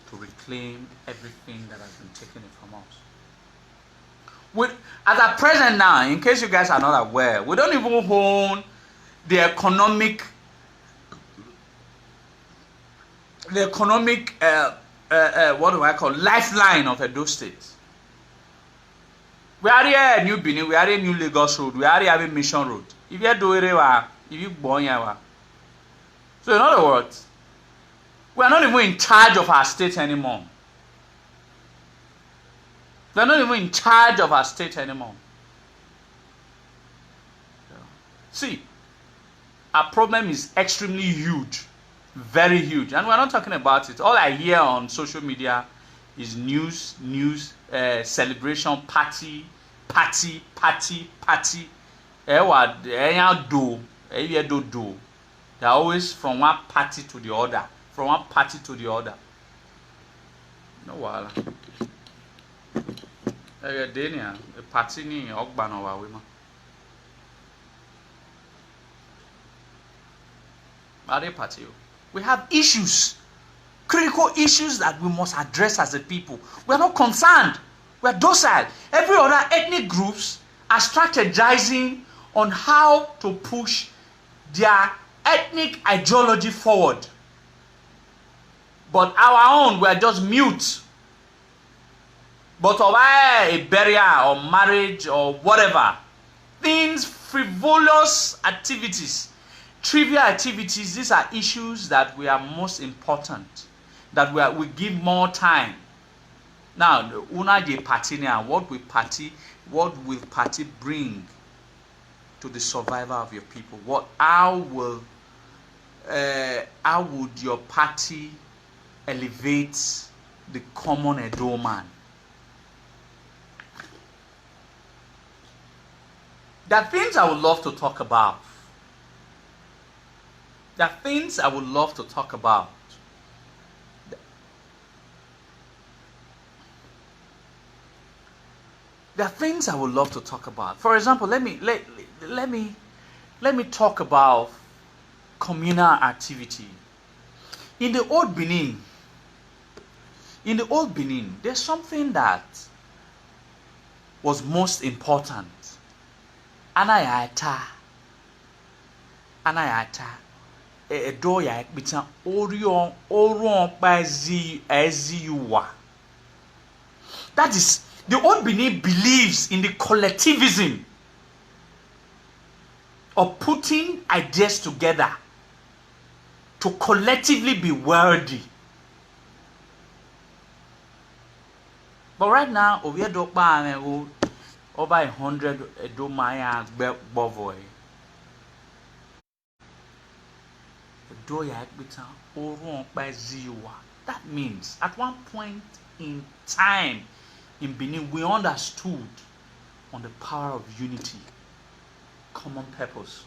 to reclaim everything that has been taken from us. As at present now, in case you guys are not aware, we don't even own the economic what do I call lifeline of Edo State. We are here at New Benin, we are here New Lagos Road, we are here having Mission Road. If you do it, if you born here, so in other words, we are not even in charge of our state anymore. We are not even in charge of our state anymore. See, our problem is extremely huge, very huge, and we're not talking about it. All I hear on social media is news, celebration, party. They're always from one party to the other, No wala. Dania, a party ni Ogbanowa women. We have issues, critical issues that we must address as a people. We are not concerned. We are docile. Every other ethnic groups are strategizing on how to push their ethnic ideology forward. But our own, we are just mute. But of a burial or marriage or whatever, things, frivolous activities, trivial activities, these are issues that we are most important, that we give more time. Now, what will party bring to the survival of your people? How would your party elevate the common Edo man? There are things I would love to talk about. There are things I would love to talk about. There are things I would love to talk about. For example, let me talk about communal activity. In the old Benin, there's something that was most important. Anayata. Edoya bitan orion bazi eziwa. That is, the old Benin believes in the collectivism of putting ideas together to collectively be worthy. But right now, over over 100 Edo Maya Bovoy. That means at one point in time in Benin, we understood on the power of unity, common purpose,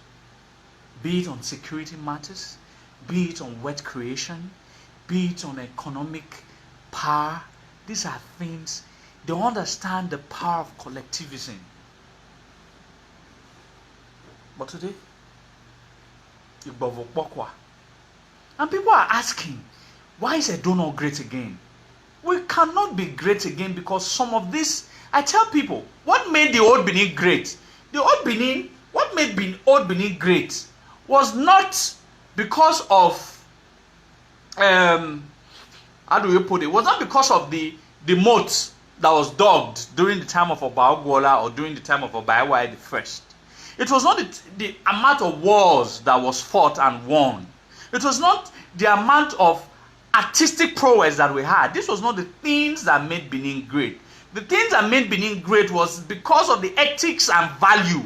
be it on security matters, be it on wealth creation, be it on economic power. These are things they understand the power of collectivism. But today, and people are asking, why is Edo not great again? We cannot be great again because some of this, I tell people, what made the old Benin great? What made old Benin great was not because of, how do you put it? Was not because of the moat that was dug during the time of Obaogwola or during the time of Obaiwa the First. It was not the amount of wars that was fought and won. It was not the amount of artistic prowess that we had. This was not the things that made Benin great. The things that made Benin great was because of the ethics and value,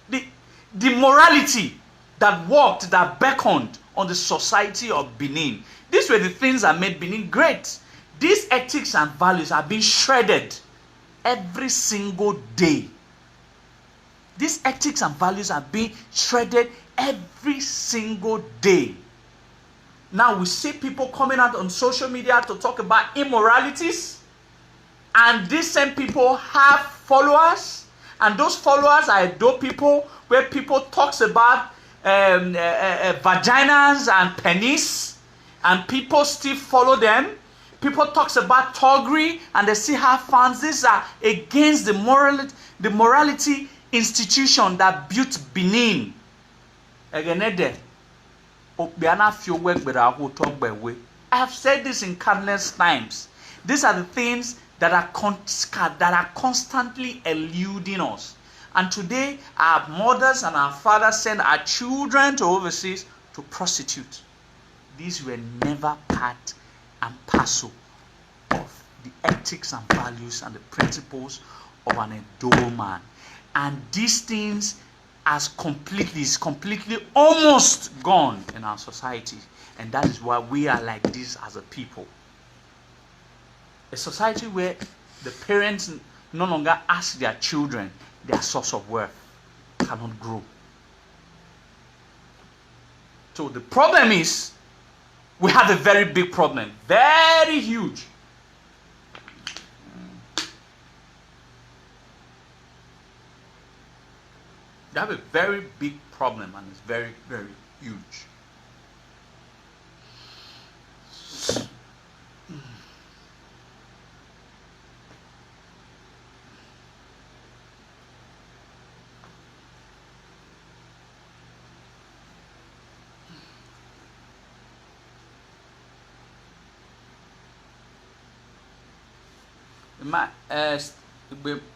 the morality that worked, that beckoned on the society of Benin. These were the things that made Benin great. These ethics and values are being shredded every single day. These ethics and values are being shredded every single day. Now we see people coming out on social media to talk about immoralities, and these same people have followers, and those followers are Edo people, where people talks about vaginas and penis, and people still follow them. People talks about toggery, and they still have fans. These are against the morality institution that built Benin. I have said this in countless times. These are the things that are constantly eluding us. And today, our mothers and our fathers send our children to overseas to prostitute. These were never part and parcel of the ethics and values and the principles of an Edo man. And these things is completely almost gone in our society. And that is why we are like this as a people. A society where the parents no longer ask their children their source of wealth cannot grow. So the problem is, we have a very big problem, very huge. We have a very big problem, and it's very, very huge.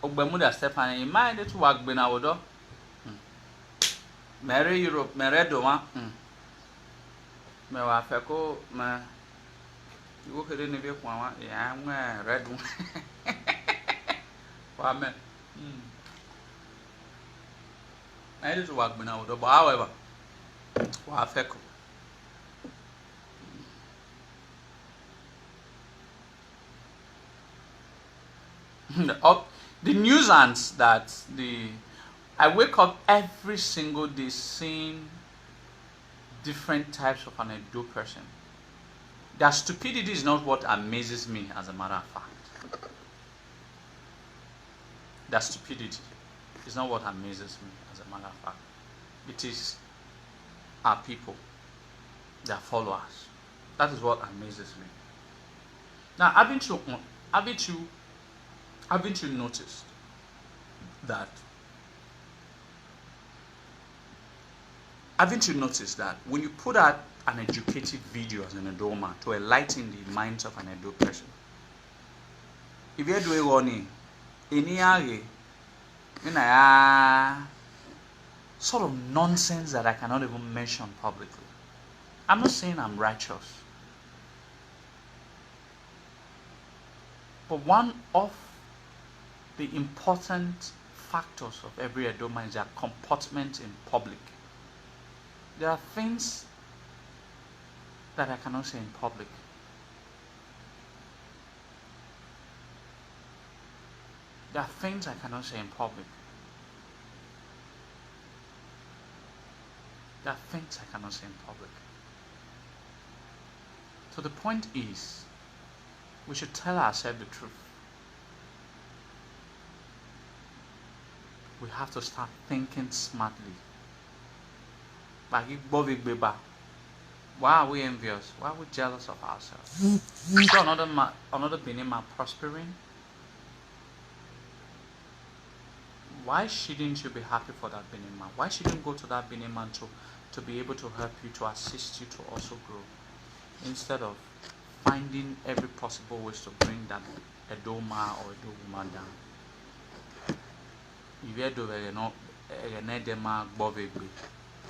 Ogbemuda Stephanie, you mind it work been our door? Mary Europe, Mary Doma. Me wa feko ma you could in the one, yeah, I'm red one. Wa me. I did work been our door, but however, wa feko. The nuisance that I wake up every single day seeing different types of an Edo person. Their stupidity is not what amazes me, as a matter of fact. Their stupidity is not what amazes me, as a matter of fact. It is our people, their followers. That is what amazes me. Now, haven't you noticed that? Haven't you noticed that when you put out an educative video as an Edo man to enlighten the minds of an Edo person, if you're doing one, sort of nonsense that I cannot even mention publicly. I'm not saying I'm righteous, but one of the important factors of every Edo man is their comportment in public. There are things that I cannot say in public. There are things I cannot say in public. There are things I cannot say in public. So the point is, we should tell ourselves the truth. We have to start thinking smartly. Why are we envious? Why are we jealous of ourselves? So another Benin man prospering. Why shouldn't you be happy for that Benin man? Why shouldn't you go to that Benin man to be able to help you, to assist you to also grow, instead of finding every possible ways to bring that Edo man or Edo woman down? If you do very no, Edema Bovegbe,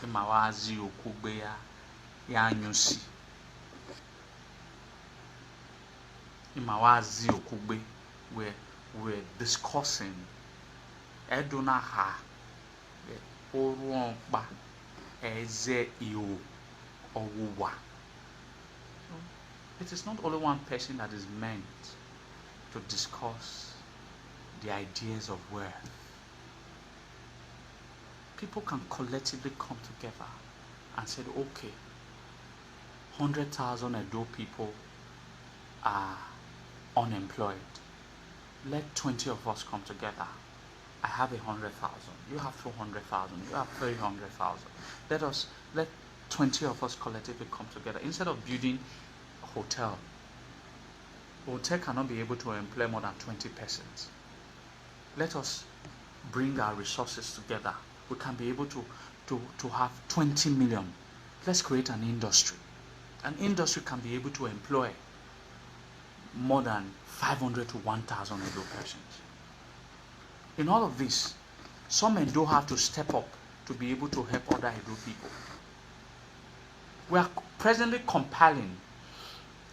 Imawazi Okubeya, Yanyusi, Imawazi Okube, we're discussing Edona ha, the Oruan ba, Eze Iu, Owuwa. It is not only one person that is meant to discuss the ideas of wealth. People can collectively come together and say, okay, 100,000 Edo people are unemployed. Let 20 of us come together. I have 100,000. You have 200,000. You have 300,000. Let 20 of us collectively come together. Instead of building a hotel cannot be able to employ more than 20 persons. Let us bring our resources together. We can be able to have 20 million. Let's create an industry. An industry can be able to employ more than 500 to 1,000 Edo persons. In all of this, some Edo have to step up to be able to help other Edo people. We are presently compiling.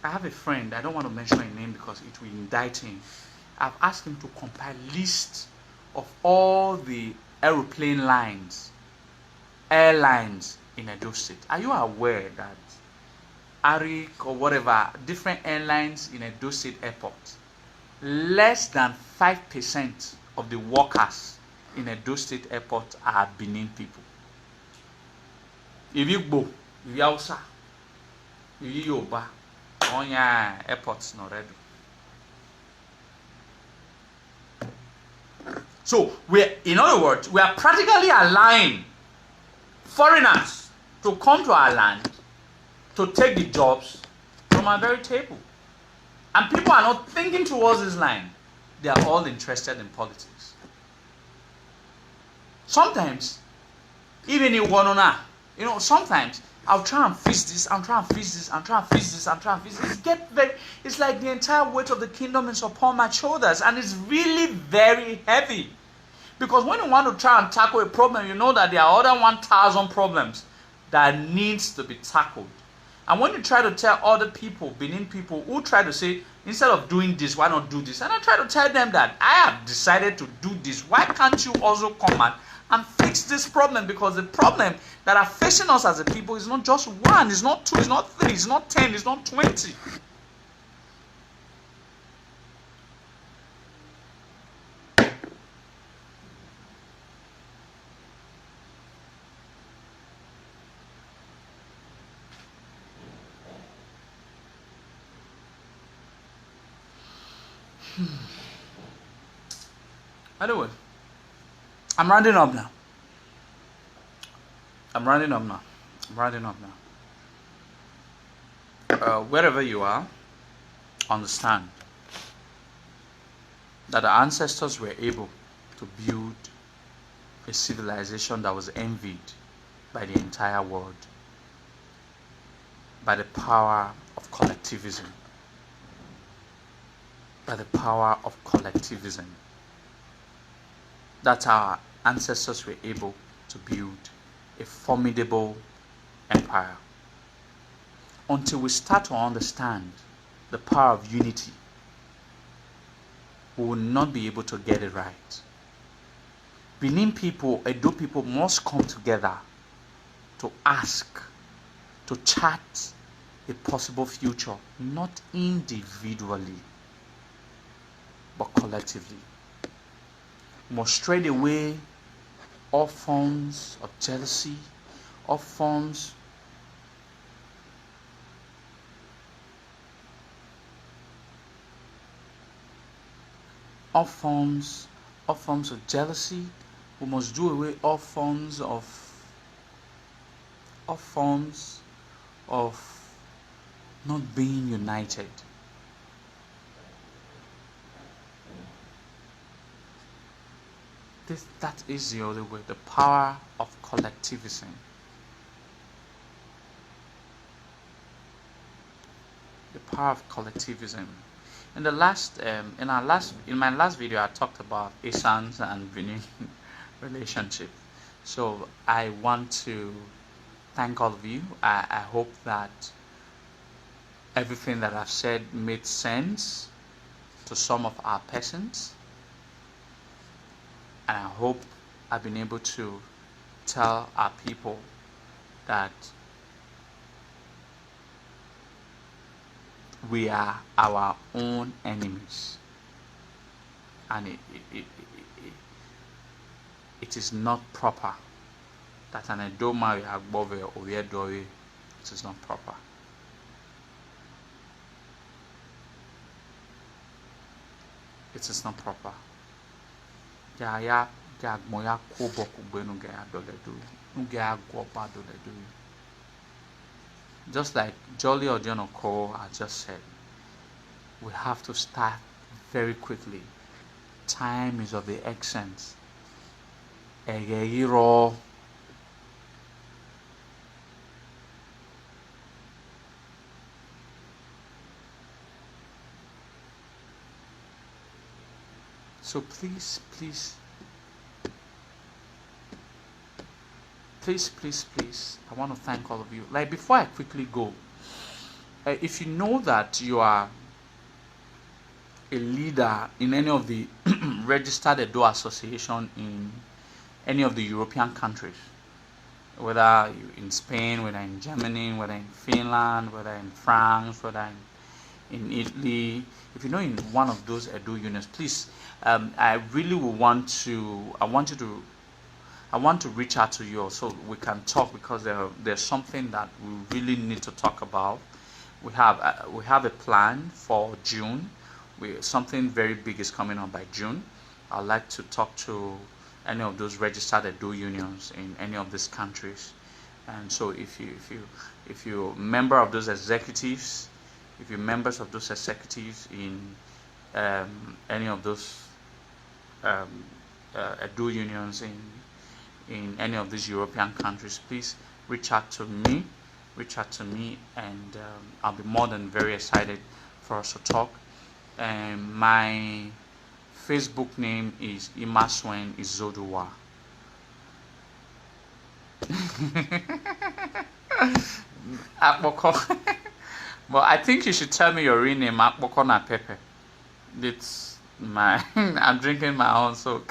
I have a friend, I don't want to mention his name because it will indict him. I've asked him to compile lists of all the airlines in Edo State. Are you aware that Arik or whatever, different airlines in Edo State Airport, less than 5% of the workers in Edo State Airport are Benin people? If you go, if you Hausa, if you Yoruba, on your airports not ready. So in other words, we are practically allowing foreigners to come to our land to take the jobs from our very table. And people are not thinking towards this line. They are all interested in politics. Sometimes, even in one sometimes I'll try and fix this, I'm trying to fix this, I'm trying to fix this, I'm trying to fix this. It's like the entire weight of the kingdom is upon my shoulders, and it's really very heavy. Because when you want to try and tackle a problem, you know that there are other 1,000 problems that needs to be tackled. And when you try to tell other people, Benin people, who try to say, instead of doing this, why not do this? And I try to tell them that I have decided to do this. Why can't you also come and fix this problem? Because the problem that are facing us as a people is not just one, it's not two, it's not three, it's not 10, it's not 20. Anyway, I'm rounding up now. Wherever you are, understand that our ancestors were able to build a civilization that was envied by the entire world by the power of collectivism. That our ancestors were able to build a formidable empire. Until we start to understand the power of unity, we will not be able to get it right. Benin people, Edo people must come together to ask, to chart a possible future, not individually, but collectively. We must straight away all forms of jealousy, all forms of jealousy. We must do away all forms of not being united. That is the other way, the power of collectivism. The power of collectivism. In my last video, I talked about Isan's and Benin relationship. So I want to thank all of you. I hope that everything that I've said made sense to some of our persons. And I hope I've been able to tell our people that we are our own enemies, and it is not proper that an Edoma or it is not proper. It is not proper. Ya moya kobo kubenu ga dole do. Nuga go ba dole do. Just like Jolly Ojonoko I just said, we have to start very quickly. Time is of the essence. Egeyiro. So please, I want to thank all of you. Like, before I quickly go, if you know that you are a leader in any of the registered Edo association in any of the European countries, whether in Spain, whether in Germany, whether in Finland, whether in France, whether in Italy, if you know in one of those Edo unions, please, I really will want to, I want to reach out to you so we can talk, because there's something that we really need to talk about. We have a plan for June. Something very big is coming on by June. I'd like to talk to any of those registered Edo unions in any of these countries. And so if you're a member of those executives, if you're members of those executives in any of those Edo unions in any of these European countries, please reach out to me, and I'll be more than very excited for us to talk. And my Facebook name is IMASUEN IZEDOWEN. Well, I think you should tell me your real name, Akboko na Pepe. It's my I'm drinking my own, so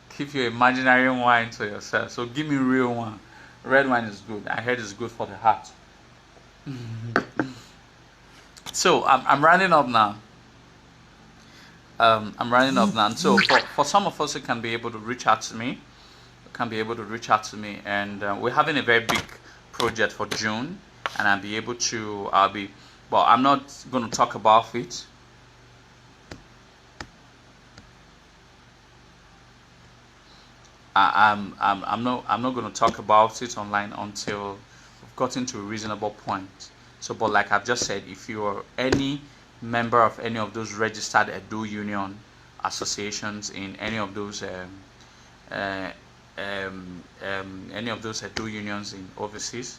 keep your imaginary wine to yourself. So give me real one. Red wine is good. I heard it's good for the heart. So I'm running up now. So for some of us who can be able to reach out to me, and we're having a very big project for June, and I'm not going to talk about it. I'm not going to talk about it online until we've gotten to a reasonable point. So, but like I've just said, if you are any member of any of those registered Edo union associations in any of those Edo unions in overseas,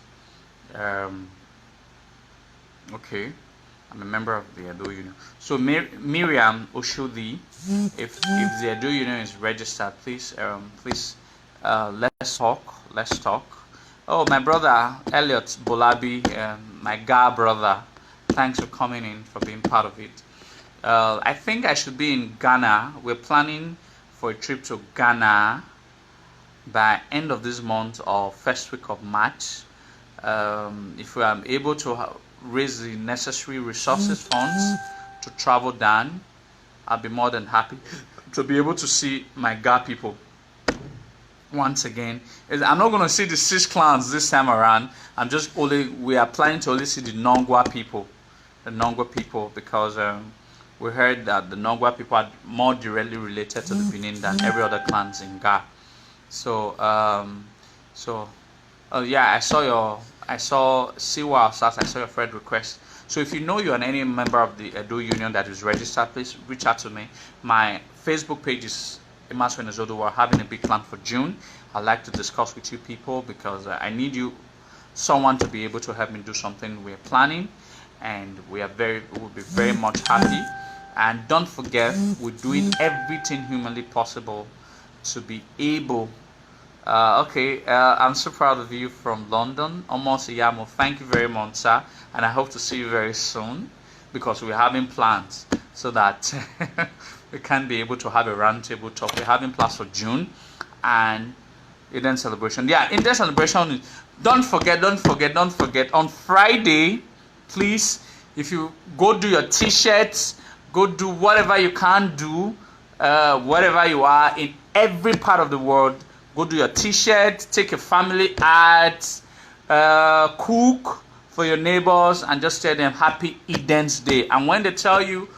okay, I'm a member of the Edo union. So Miriam Oshodi, if the Edo union is registered, please let's talk. Oh, my brother Elliot Bolabi, my Ga brother, thanks for coming in, for being part of it. I think I should be in Ghana. We're planning for a trip to Ghana by end of this month or first week of March. If we are able to raise the necessary resources, funds to travel down, I'll be more than happy to be able to see my Ga people once again. I'm not going to see the 6 clans this time around. We are planning to only see the Nongwa people, because we heard that the Nongwa people are more directly related to the Benin than every other clans in Ga. So yeah, I saw Siwa Osas, I saw your friend request. So if you know you're any member of the Edo Union that is registered, please reach out to me. My Facebook page is IMASUEN IZEDOWEN. We're having a big plan for June. I'd like to discuss with you people, because I need someone to be able to help me do something we're planning, and we'll be very much happy. And don't forget, we're doing everything humanly possible to be able. I'm so proud of you from London, Almost Yamo. Thank you very much, sir, and I hope to see you very soon, because we're having plans so that we can be able to have a roundtable talk. We're having plans for June and Iden celebration. Yeah, Iden celebration. Don't forget. On Friday, please, if you go do your T-shirts, go do whatever you can do, wherever you are in every part of the world. Go do your T-shirt, take a family out, cook for your neighbors, and just tell them Happy Iden's Day. And when they tell you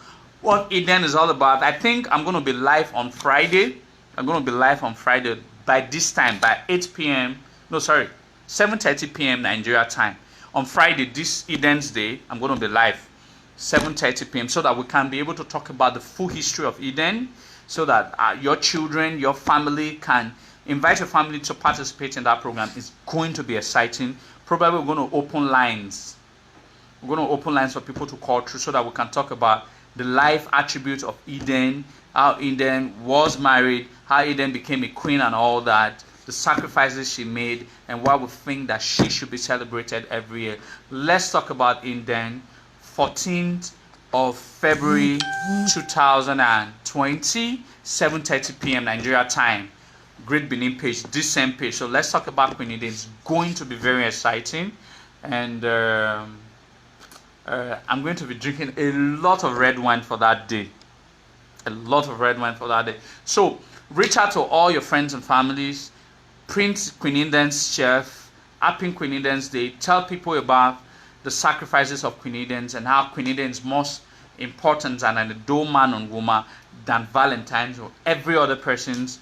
what Eden is all about. I think I'm going to be live on Friday. I'm going to be live on Friday by this time, by 8 p.m. No, sorry, 7:30 p.m. Nigeria time. On Friday, this Eden's Day, I'm going to be live 7:30 p.m. so that we can be able to talk about the full history of Eden, so that your children, your family can invite your family to participate in that program. It's going to be exciting. Probably we're going to open lines. We're going to open lines for people to call through so that we can talk about the life attributes of Eden, how Eden was married, how Eden became a queen and all that, the sacrifices she made, and why we think that she should be celebrated every year. Let's talk about Eden. 14th of February 2020, 7:30 p.m. Nigeria time. Great Benin page, this same page. So let's talk about Queen Eden. It's going to be very exciting, and I'm going to be drinking a lot of red wine for that day. A lot of red wine for that day. So reach out to all your friends and families. Print Queen Eden's chef. Happy Queen Eden's Day. Tell people about the sacrifices of Queen Eden's and how Queen Eden is most important than an adore man and woman than Valentine's or every other person's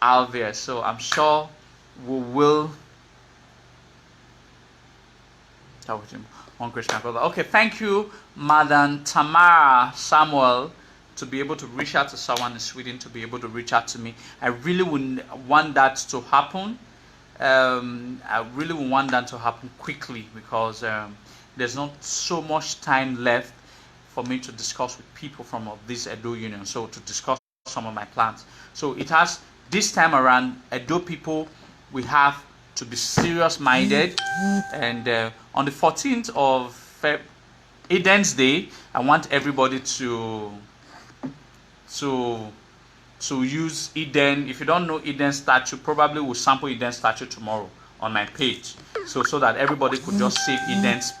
out there. So I'm sure we will. Okay, thank you, Madam Tamara Samuel, to be able to reach out to someone in Sweden, to be able to reach out to me. I really would want that to happen. I really want that to happen quickly, because there's not so much time left for me to discuss with people from this Edo Union, so to discuss some of my plans. So it has, this time around, Edo people, we have to be serious minded, and on the 14th of Eden's Day, I want everybody to use Eden. If you don't know Eden statue, probably will sample Eden statue tomorrow on my page, so that everybody could just save Eden's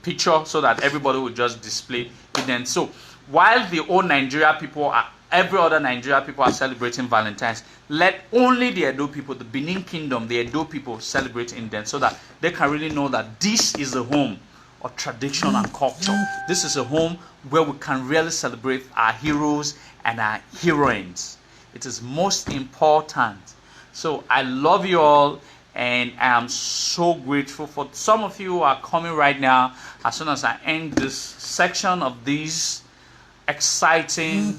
picture, so that everybody will just display Eden. So while the whole Nigeria people are, every other Nigeria people are celebrating Valentine's, let only the Edo people, the Benin Kingdom, the Edo people celebrate Eden, so that they can really know that this is the home of tradition and culture. This is a home where we can really celebrate our heroes and our heroines. It is most important. So I love you all, and I am so grateful for some of you who are coming right now. As soon as I end this section of this exciting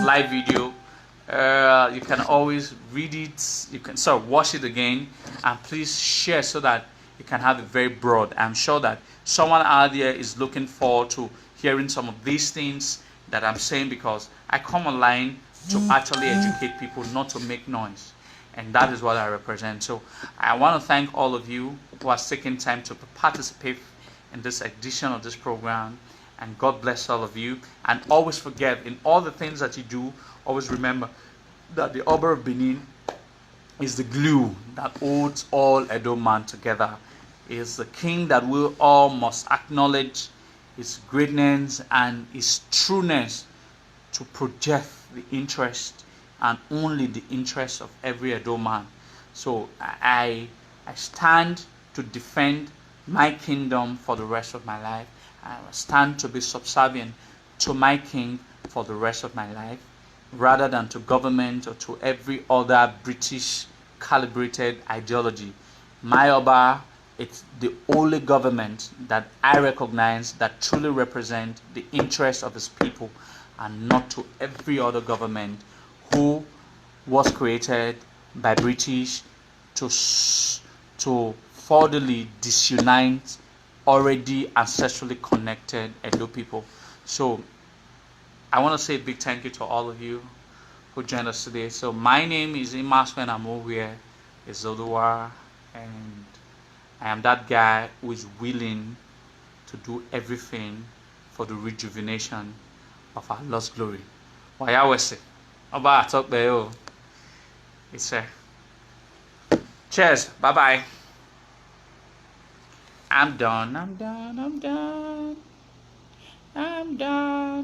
live video, you can always read it, you can watch it again, and please share so that you can have it very broad. I'm sure that someone out there is looking forward to hearing some of these things that I'm saying, because I come online to actually educate people, not to make noise, and that is what I represent. So I want to thank all of you who are taking time to participate in this edition of this program, and God bless all of you. And always forget, in all the things that you do, always remember that the Oba of Benin is the glue that holds all Edo man together. He is the king that we all must acknowledge his greatness and his trueness, to project the interest and only the interest of every Edo man. So I stand to defend my kingdom for the rest of my life. I stand to be subservient to my king for the rest of my life, rather than to government or to every other British calibrated ideology. My Oba, it's the only government that I recognize that truly represents the interests of his people, and not to every other government who was created by British to furtherly disunite already ancestrally connected Edo people. So I want to say a big thank you to all of you who joined us today. So my name is IMASUEN Izedowene, and I am that guy who is willing to do everything for the rejuvenation of our lost glory. Wayawese. Oba talk there. It's a cheers. Bye bye. I'm done. I'm done.